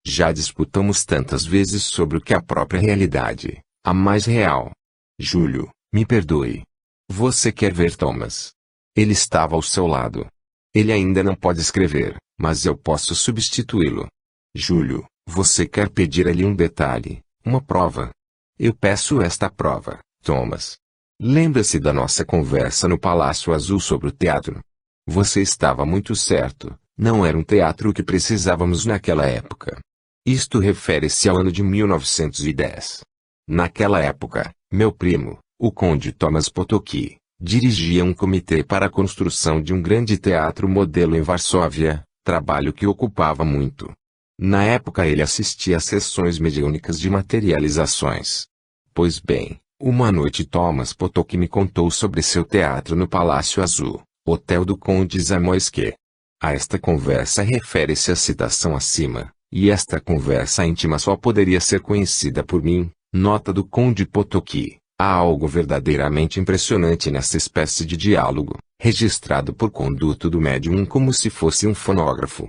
Já disputamos tantas vezes sobre o que é a própria realidade, a mais real. Júlio, me perdoe. Você quer ver Thomas? Ele estava ao seu lado. Ele ainda não pode escrever, Mas eu posso substituí-lo. Júlio, você quer pedir ali um detalhe, uma prova? Eu peço esta prova, Thomas. Lembra-se da nossa conversa no Palácio Azul sobre o teatro? Você estava muito certo, não era um teatro que precisávamos naquela época. Isto refere-se ao ano de 1910. Naquela época, meu primo, o Conde Thomas Potocki, dirigia um comitê para a construção de um grande teatro modelo em Varsóvia, trabalho que ocupava muito. Na época ele assistia a sessões mediúnicas de materializações. Pois bem, uma noite Thomas Potocki me contou sobre seu teatro no Palácio Azul, Hotel do Conde Zamoyski. A esta conversa refere-se a citação acima, e esta conversa íntima só poderia ser conhecida por mim. Nota do Conde Potocki. Há algo verdadeiramente impressionante nessa espécie de diálogo, registrado por conduto do médium como se fosse um fonógrafo.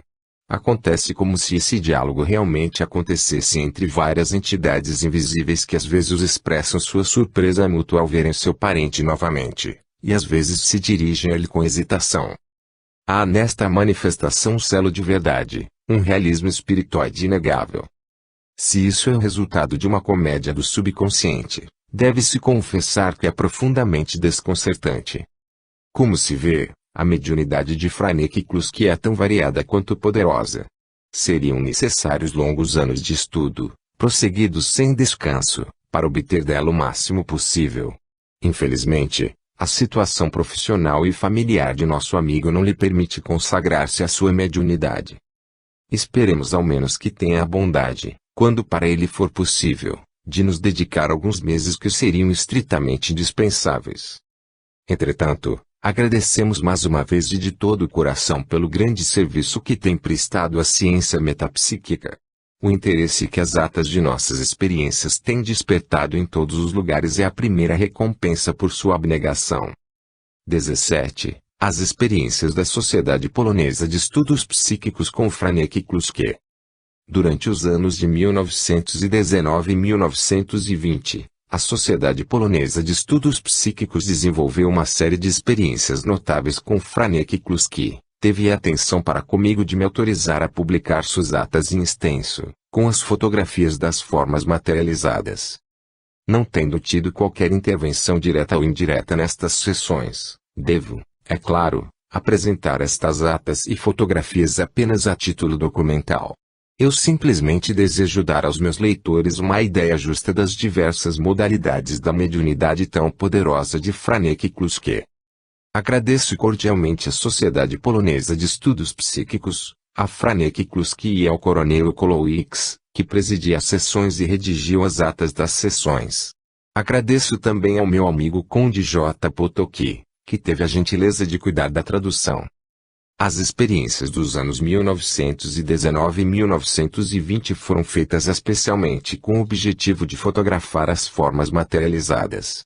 Acontece como se esse diálogo realmente acontecesse entre várias entidades invisíveis que às vezes expressam sua surpresa mútua ao verem seu parente novamente, e às vezes se dirigem a ele com hesitação. Há nesta manifestação um selo de verdade, um realismo espirituoide inegável. Se isso é o resultado de uma comédia do subconsciente, deve-se confessar que é profundamente desconcertante. Como se vê, a mediunidade de Franek Kluski é tão variada quanto poderosa. Seriam necessários longos anos de estudo, prosseguidos sem descanso, para obter dela o máximo possível. Infelizmente, a situação profissional e familiar de nosso amigo não lhe permite consagrar-se à sua mediunidade. Esperemos ao menos que tenha a bondade, quando para ele for possível, de nos dedicar alguns meses que seriam estritamente indispensáveis. Entretanto, agradecemos mais uma vez de todo o coração pelo grande serviço que tem prestado à ciência metapsíquica. O interesse que as atas de nossas experiências têm despertado em todos os lugares é a primeira recompensa por sua abnegação. 17. As experiências da Sociedade Polonesa de Estudos Psíquicos com Franek Kluski. Durante os anos de 1919 e 1920, a Sociedade Polonesa de Estudos Psíquicos desenvolveu uma série de experiências notáveis com Franek Kluski. Teve a atenção para comigo de me autorizar a publicar suas atas em extenso, com as fotografias das formas materializadas. Não tendo tido qualquer intervenção direta ou indireta nestas sessões, devo, é claro, apresentar estas atas e fotografias apenas a título documental. Eu simplesmente desejo dar aos meus leitores uma ideia justa das diversas modalidades da mediunidade tão poderosa de Franek Kluski. Agradeço cordialmente à Sociedade Polonesa de Estudos Psíquicos, a Franek Kluski e ao Coronel Kolowicz, que presidia as sessões e redigiu as atas das sessões. Agradeço também ao meu amigo Conde J. Potocki, que teve a gentileza de cuidar da tradução. As experiências dos anos 1919 e 1920 foram feitas especialmente com o objetivo de fotografar as formas materializadas.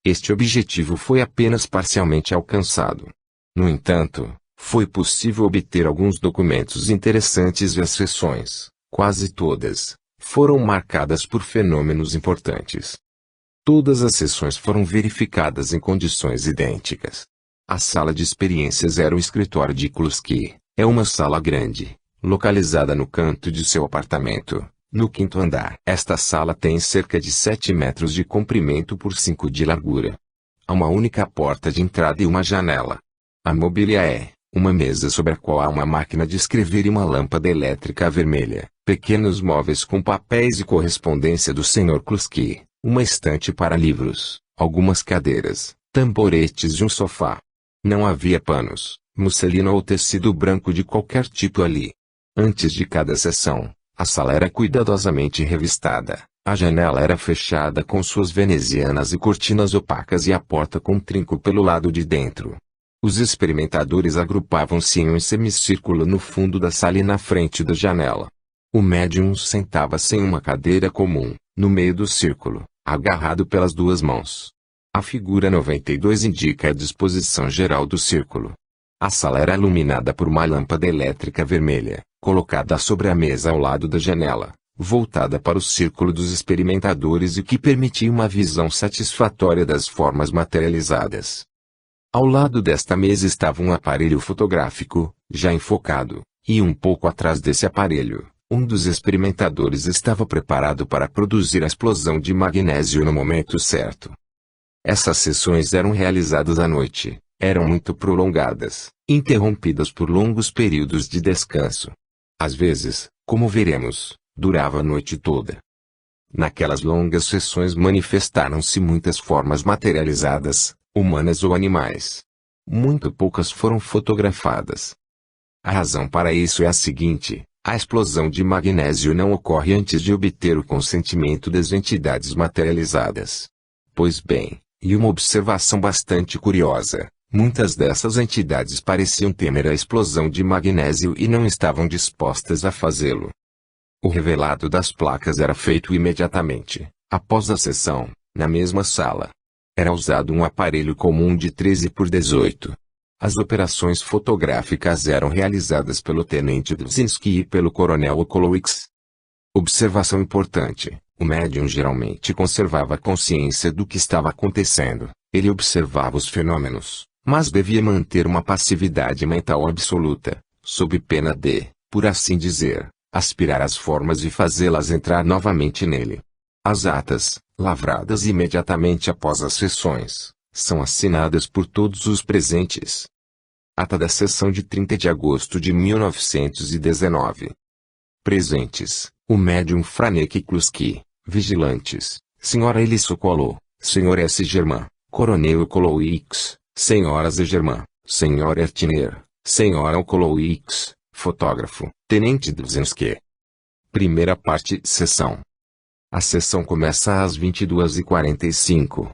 Este objetivo foi apenas parcialmente alcançado. No entanto, foi possível obter alguns documentos interessantes e as sessões, quase todas, foram marcadas por fenômenos importantes. Todas as sessões foram verificadas em condições idênticas. A sala de experiências era o escritório de Kluski. É uma sala grande, localizada no canto de seu apartamento, no quinto andar. Esta sala tem cerca de 7 metros de comprimento por 5 de largura. Há uma única porta de entrada e uma janela. A mobília é uma mesa sobre a qual há uma máquina de escrever e uma lâmpada elétrica vermelha, pequenos móveis com papéis e correspondência do Sr. Kluski, uma estante para livros, algumas cadeiras, tamboretes e um sofá. Não havia panos, musselina ou tecido branco de qualquer tipo ali. Antes de cada sessão, a sala era cuidadosamente revistada, a janela era fechada com suas venezianas e cortinas opacas e a porta com trinco pelo lado de dentro. Os experimentadores agrupavam-se em um semicírculo no fundo da sala e na frente da janela. O médium sentava-se em uma cadeira comum, no meio do círculo, agarrado pelas duas mãos. A figura 92 indica a disposição geral do círculo. A sala era iluminada por uma lâmpada elétrica vermelha, colocada sobre a mesa ao lado da janela, voltada para o círculo dos experimentadores e que permitia uma visão satisfatória das formas materializadas. Ao lado desta mesa estava um aparelho fotográfico, já enfocado, E um pouco atrás desse aparelho, um dos experimentadores estava preparado para produzir a explosão de magnésio no momento certo. Essas sessões eram realizadas à noite, eram muito prolongadas, interrompidas por longos períodos de descanso. Às vezes, como veremos, durava a noite toda. Naquelas longas sessões manifestaram-se muitas formas materializadas, humanas ou animais. Muito poucas foram fotografadas. A razão para isso é a seguinte: a explosão de magnésio não ocorre antes de obter o consentimento das entidades materializadas. Pois bem, e uma observação bastante curiosa, muitas dessas entidades pareciam temer a explosão de magnésio e não estavam dispostas a fazê-lo. O revelado das placas era feito imediatamente, após a sessão, na mesma sala. Era usado um aparelho comum de 13 por 18. As operações fotográficas eram realizadas pelo tenente Dzinski e pelo coronel Okolowicz. Observação importante: o médium geralmente conservava consciência do que estava acontecendo, ele observava os fenômenos, mas devia manter uma passividade mental absoluta, sob pena de, por assim dizer, aspirar às formas e fazê-las entrar novamente nele. As atas, lavradas imediatamente após as sessões, são assinadas por todos os presentes. Ata da sessão de 30 de agosto de 1919. Presentes: o médium Franek Kluski. Vigilantes: Sra. Elis Sokolov, Sr. S. Germain, Coronel Okolowicz, Sra. Z. Germain, Sr. Ertner, Sra. Okolowicz. Fotógrafo: Tenente Dzinski. Primeira parte. Sessão. A sessão começa às 22h45.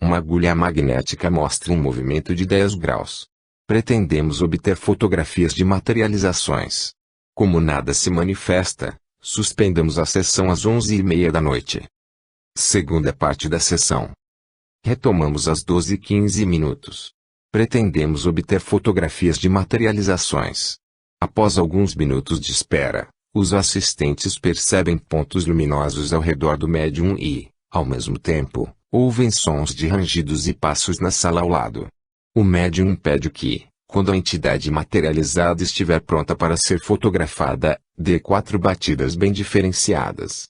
Uma agulha magnética mostra um movimento de 10 graus. Pretendemos obter fotografias de materializações. Como nada se manifesta, suspendamos a sessão às 11h30 da noite. Segunda parte da sessão. Retomamos às 12h15. Pretendemos obter fotografias de materializações. Após alguns minutos de espera, os assistentes percebem pontos luminosos ao redor do médium e, ao mesmo tempo, ouvem sons de rangidos e passos na sala ao lado. O médium pede que, quando a entidade materializada estiver pronta para ser fotografada, dê 4 batidas bem diferenciadas.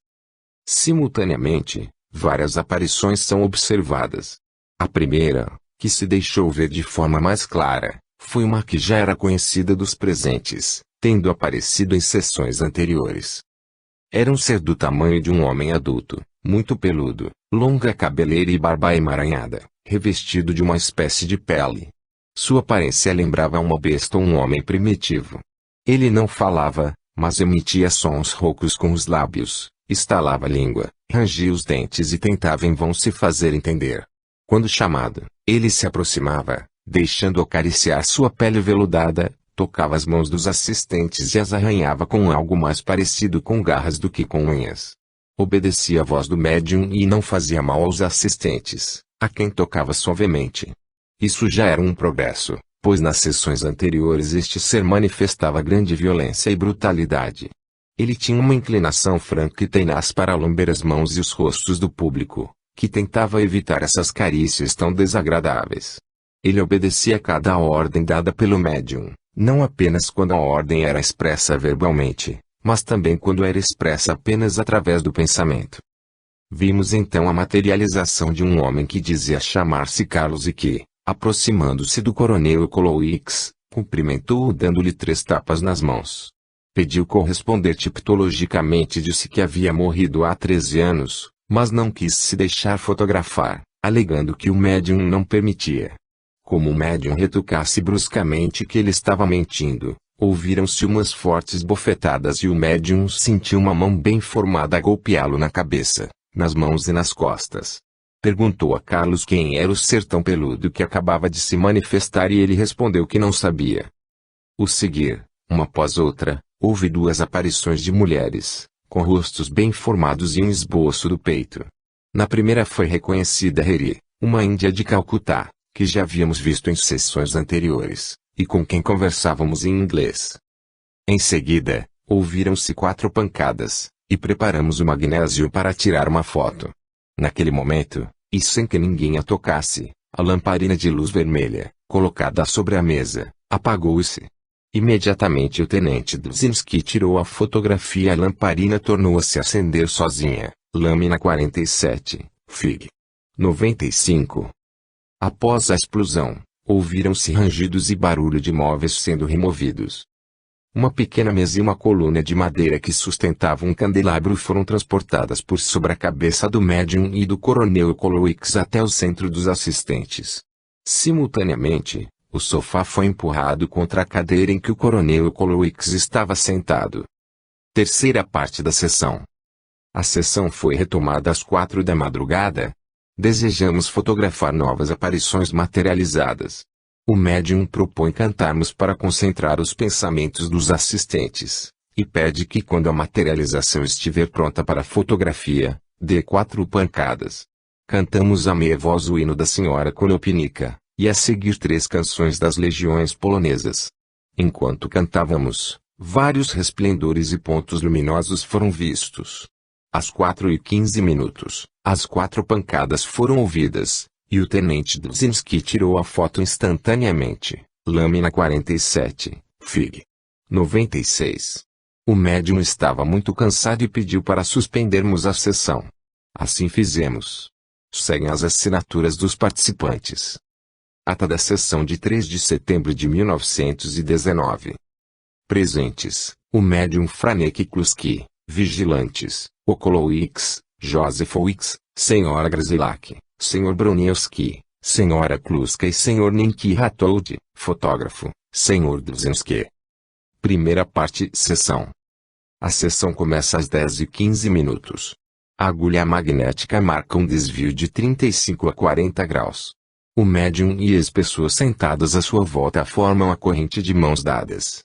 Simultaneamente, várias aparições são observadas. A primeira, que se deixou ver de forma mais clara, foi uma que já era conhecida dos presentes, tendo aparecido em sessões anteriores. Era um ser do tamanho de um homem adulto, muito peludo, longa cabeleira e barba emaranhada, revestido de uma espécie de pele. Sua aparência lembrava uma besta ou um homem primitivo. Ele não falava, mas emitia sons roucos com os lábios, estalava a língua, rangia os dentes e tentava em vão se fazer entender. Quando chamado, ele se aproximava, deixando acariciar sua pele veludada, tocava as mãos dos assistentes e as arranhava com algo mais parecido com garras do que com unhas. Obedecia à voz do médium e não fazia mal aos assistentes, a quem tocava suavemente. Isso já era um progresso, pois nas sessões anteriores este ser manifestava grande violência e brutalidade. Ele tinha uma inclinação franca e tenaz para lamber as mãos e os rostos do público, que tentava evitar essas carícias tão desagradáveis. Ele obedecia a cada ordem dada pelo médium, não apenas quando a ordem era expressa verbalmente, mas também quando era expressa apenas através do pensamento. Vimos então a materialização de um homem que dizia chamar-se Carlos e que, aproximando-se do coronel Okolowicz, cumprimentou-o dando-lhe 3 tapas nas mãos. Pediu corresponder tipologicamente, disse que havia morrido há 13 anos, mas não quis se deixar fotografar, alegando que o médium não permitia. Como o médium retrucasse bruscamente que ele estava mentindo, ouviram-se umas fortes bofetadas e o médium sentiu uma mão bem formada a golpeá-lo na cabeça, nas mãos e nas costas. Perguntou a Carlos quem era o ser tão peludo que acabava de se manifestar e ele respondeu que não sabia. O seguir, uma após outra, houve 2 aparições de mulheres, com rostos bem formados e um esboço do peito. Na primeira foi reconhecida Heri, uma índia de Calcutá, que já havíamos visto em sessões anteriores, e com quem conversávamos em inglês. Em seguida, ouviram-se 4 pancadas, e preparamos o magnésio para tirar uma foto. Naquele momento, e sem que ninguém a tocasse, a lamparina de luz vermelha, colocada sobre a mesa, apagou-se. Imediatamente o tenente Dzinski tirou a fotografia e a lamparina tornou a se acender sozinha. Lâmina 47, Fig. 95. Após a explosão, ouviram-se rangidos e barulho de móveis sendo removidos. Uma pequena mesa e uma coluna de madeira que sustentavam um candelabro foram transportadas por sobre a cabeça do médium e do coronel Kolowicz até o centro dos assistentes. Simultaneamente, o sofá foi empurrado contra a cadeira em que o coronel Kolowicz estava sentado. Terceira parte da sessão. A sessão foi retomada às 4 da madrugada. Desejamos fotografar novas aparições materializadas. O médium propõe cantarmos para concentrar os pensamentos dos assistentes, e pede que quando a materialização estiver pronta para fotografia, dê 4 pancadas. Cantamos a meia voz o hino da Senhora Konopnicka, e a seguir 3 canções das legiões polonesas. Enquanto cantávamos, vários resplendores e pontos luminosos foram vistos. Às 4h15, as 4 pancadas foram ouvidas, e o tenente Dzinski tirou a foto instantaneamente. Lâmina 47, Fig. 96. O médium estava muito cansado e pediu para suspendermos a sessão. Assim fizemos. Seguem as assinaturas dos participantes. Ata da sessão de 3 de setembro de 1919. Presentes, o médium Franek Kluski, vigilantes, o Kolowicz, Josefowicz, Senhora Grzelak, Sr. Broniewski, Senhora Kluska e Sr. Nenki Ratold, fotógrafo, Sr. Dzinski. Primeira parte sessão. A sessão começa às 10h15. A agulha magnética marca um desvio de 35 a 40 graus. O médium e as pessoas sentadas à sua volta formam a corrente de mãos dadas.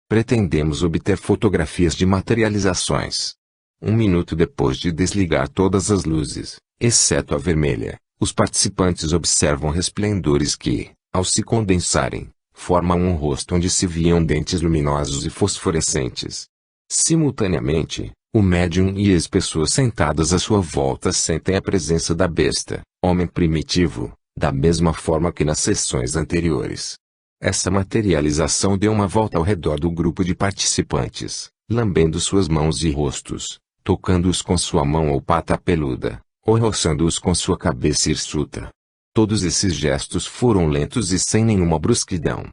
Pretendemos obter fotografias de materializações. 1 minuto depois de desligar todas as luzes, exceto a vermelha, os participantes observam resplendores que, ao se condensarem, formam um rosto onde se viam dentes luminosos e fosforescentes. Simultaneamente, o médium e as pessoas sentadas à sua volta sentem a presença da besta, homem primitivo, da mesma forma que nas sessões anteriores. Essa materialização deu uma volta ao redor do grupo de participantes, lambendo suas mãos e rostos, tocando-os com sua mão ou pata peluda, ou roçando-os com sua cabeça hirsuta. Todos esses gestos foram lentos e sem nenhuma brusquidão.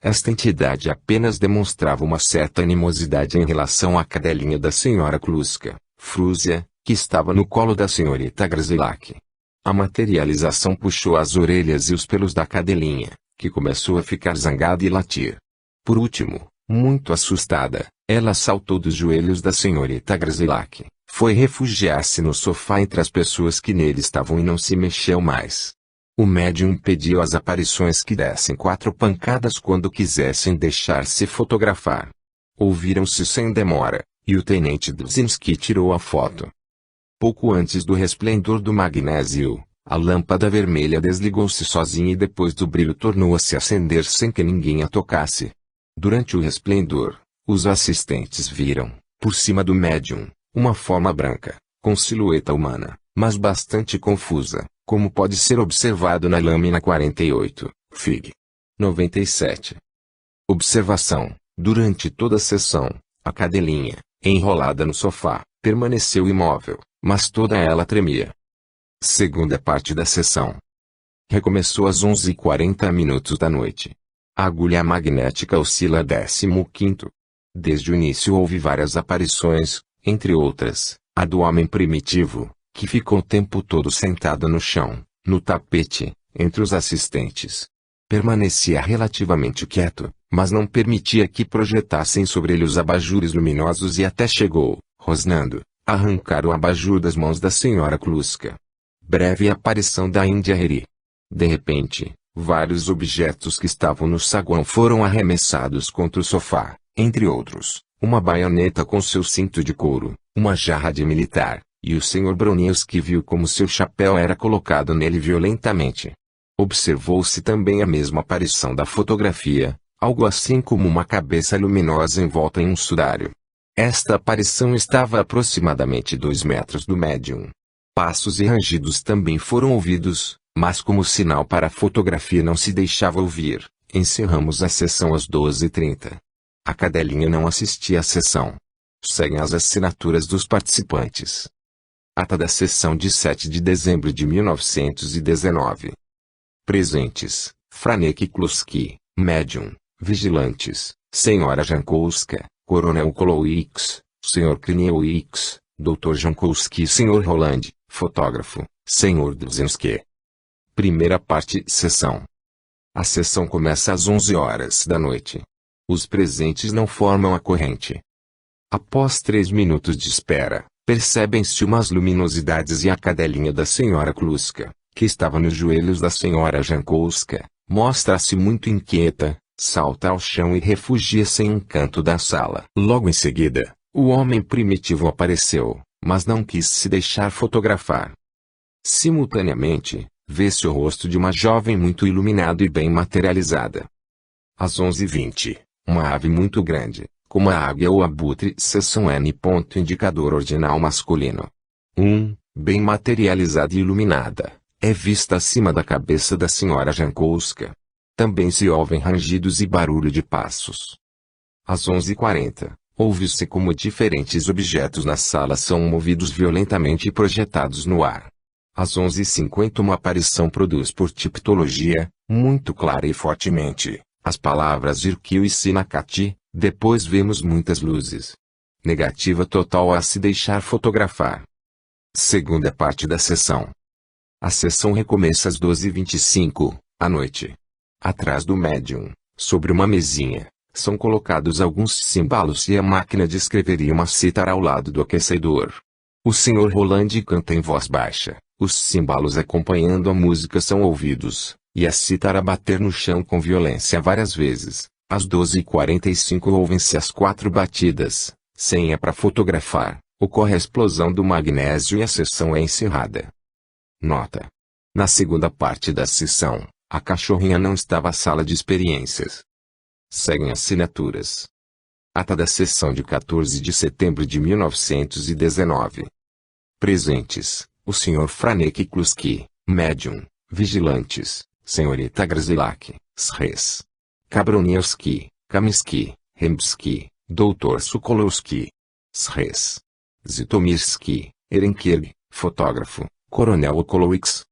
Esta entidade apenas demonstrava uma certa animosidade em relação à cadelinha da senhora Kluska, Frúzia, que estava no colo da senhorita Grzelak. A materialização puxou as orelhas e os pelos da cadelinha, que começou a ficar zangada e latir. Por último, muito assustada, ela saltou dos joelhos da senhorita Grzelak, foi refugiar-se no sofá entre as pessoas que nele estavam e não se mexeu mais. O médium pediu às aparições que dessem 4 pancadas quando quisessem deixar-se fotografar. Ouviram-se sem demora, e o tenente Dzinski tirou a foto. Pouco antes do resplendor do magnésio, a lâmpada vermelha desligou-se sozinha e depois do brilho tornou a se acender sem que ninguém a tocasse. Durante o resplendor, os assistentes viram, por cima do médium, uma forma branca, com silhueta humana, mas bastante confusa, como pode ser observado na lâmina 48, Fig. 97. Observação: durante toda a sessão, a cadelinha, enrolada no sofá, permaneceu imóvel, mas toda ela tremia. Segunda parte da sessão. Recomeçou às 11h40 da noite. A agulha magnética oscila a 15º. Desde o início houve várias aparições, entre outras, a do homem primitivo, que ficou o tempo todo sentado no chão, no tapete, entre os assistentes. Permanecia relativamente quieto, mas não permitia que projetassem sobre ele os abajures luminosos e até chegou, rosnando, a arrancar o abajur das mãos da senhora Kluska. Breve aparição da Índia Heri. De repente, vários objetos que estavam no saguão foram arremessados contra o sofá, entre outros, uma baioneta com seu cinto de couro, uma jarra de militar, e o Sr. Broniewski viu como seu chapéu era colocado nele violentamente. Observou-se também a mesma aparição da fotografia, algo assim como uma cabeça luminosa envolta em um sudário. Esta aparição estava a aproximadamente 2 metros do médium. Passos e rangidos também foram ouvidos, mas como sinal para a fotografia não se deixava ouvir, Encerramos a sessão às 12h30. A cadelinha não assistia à sessão. Seguem as assinaturas dos participantes. Ata da sessão de 7 de dezembro de 1919. Presentes: Franek Kluski, médium. Vigilantes: Senhora Jankowska, Coronel Kolowicz, Sr. Kriniewicz, Dr. Jankowski e Sr. Roland, fotógrafo, Sr. Dzensky. Primeira parte. Sessão. A sessão começa às 11 horas da noite. Os presentes não formam a corrente. Após 3 minutos de espera, percebem-se umas luminosidades e a cadelinha da Sra. Kluska, que estava nos joelhos da Sra. Jankowska, mostra-se muito inquieta, salta ao chão e refugia-se em um canto da sala. Logo em seguida, o homem primitivo apareceu, mas não quis se deixar fotografar. Simultaneamente, vê-se o rosto de uma jovem muito iluminada e bem materializada. Às 11h20, uma ave muito grande, como a águia ou abutre, seção N. Indicador ordinal masculino. Bem materializada e iluminada, é vista acima da cabeça da Sra. Jankowska. Também se ouvem rangidos e barulho de passos. Às 11h40, ouve-se como diferentes objetos na sala são movidos violentamente e projetados no ar. Às 11h50 uma aparição produz por tipologia, muito clara e fortemente, as palavras Irkio e Sinakati. Depois vemos muitas luzes. Negativa total a se deixar fotografar. Segunda parte da sessão. A sessão recomeça às 12h25, à noite. Atrás do médium, sobre uma mesinha, são colocados alguns cimbalos e a máquina de escrever e uma cítara ao lado do aquecedor. O Sr. Roland canta em voz baixa, os cimbalos acompanhando a música são ouvidos, e a cítara bater no chão com violência várias vezes. Às 12h45 ouvem-se as 4 batidas, senha para fotografar, ocorre a explosão do magnésio e a sessão é encerrada. Nota: na segunda parte da sessão, a cachorrinha não estava à sala de experiências. Seguem assinaturas. Ata da sessão de 14 de setembro de 1919. Presentes: o Sr. Franek Kluski, médium. Vigilantes: Senhorita Grzelak, Sres. Kabroniewski, Kamiński, Rembski, Dr. Sokolowski. Sres. Zitomirski, Erenkirg, fotógrafo, Coronel Okolowicz.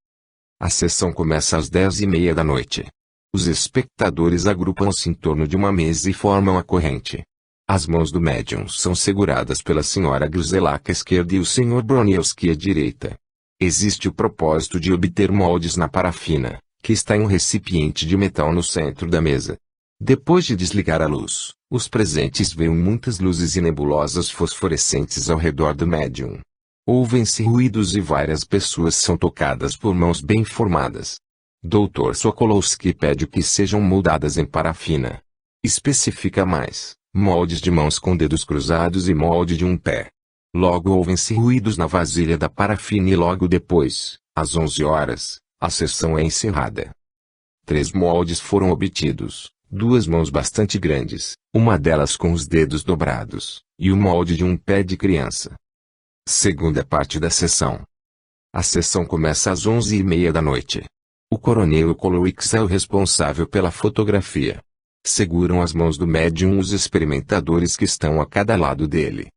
A sessão começa às 10h30 da noite. Os espectadores agrupam-se em torno de uma mesa e formam a corrente. As mãos do médium são seguradas pela Sra. Grzelak à esquerda e o Sr. Broniewski à direita. Existe o propósito de obter moldes na parafina, que está em um recipiente de metal no centro da mesa. Depois de desligar a luz, os presentes veem muitas luzes e nebulosas fosforescentes ao redor do médium. Ouvem-se ruídos e várias pessoas são tocadas por mãos bem formadas. Dr. Sokolowski pede que sejam moldadas em parafina. Especifica mais: moldes de mãos com dedos cruzados e molde de um pé. Logo ouvem-se ruídos na vasilha da parafina e logo depois, às 11 horas, a sessão é encerrada. 3 moldes foram obtidos, 2 mãos bastante grandes, uma delas com os dedos dobrados, e o molde de um pé de criança. Segunda parte da sessão. A sessão começa às 11h30 da noite. O Coronel Kolowicz é o responsável pela fotografia. Seguram as mãos do médium os experimentadores que estão a cada lado dele.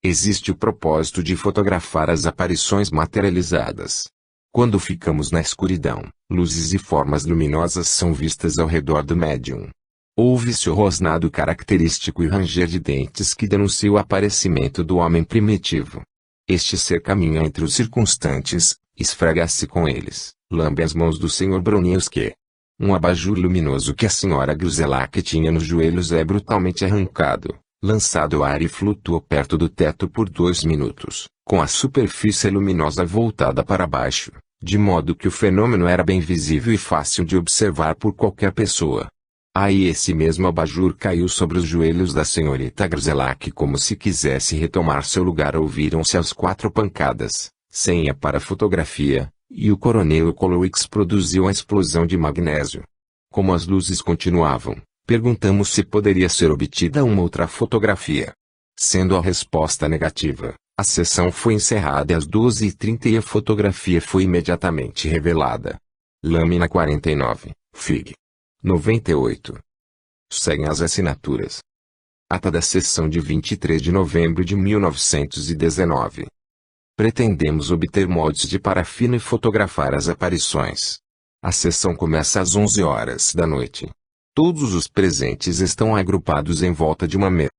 Existe o propósito de fotografar as aparições materializadas. Quando ficamos na escuridão, luzes e formas luminosas são vistas ao redor do médium. Ouve-se o rosnado característico e ranger de dentes que denuncia o aparecimento do homem primitivo. Este ser caminha entre os circunstantes, esfrega-se com eles, lambe as mãos do Sr. Broniewski. Um abajur luminoso que a Sra. Grzelak tinha nos joelhos é brutalmente arrancado, lançado ao ar e flutua perto do teto por 2 minutos, com a superfície luminosa voltada para baixo, de modo que o fenômeno era bem visível e fácil de observar por qualquer pessoa. Aí esse mesmo abajur caiu sobre os joelhos da senhorita Grzelak como se quisesse retomar seu lugar. Ouviram-se as 4 pancadas, senha para fotografia, e o Coronel Kolowicz produziu a explosão de magnésio. Como as luzes continuavam, perguntamos se poderia ser obtida uma outra fotografia. Sendo a resposta negativa, a sessão foi encerrada às 12h30 e a fotografia foi imediatamente revelada. Lâmina 49, Fig. 98. Seguem as assinaturas. Ata da sessão de 23 de novembro de 1919. Pretendemos obter moldes de parafina e fotografar as aparições. A sessão começa às 11 horas da noite. Todos os presentes estão agrupados em volta de uma mesa.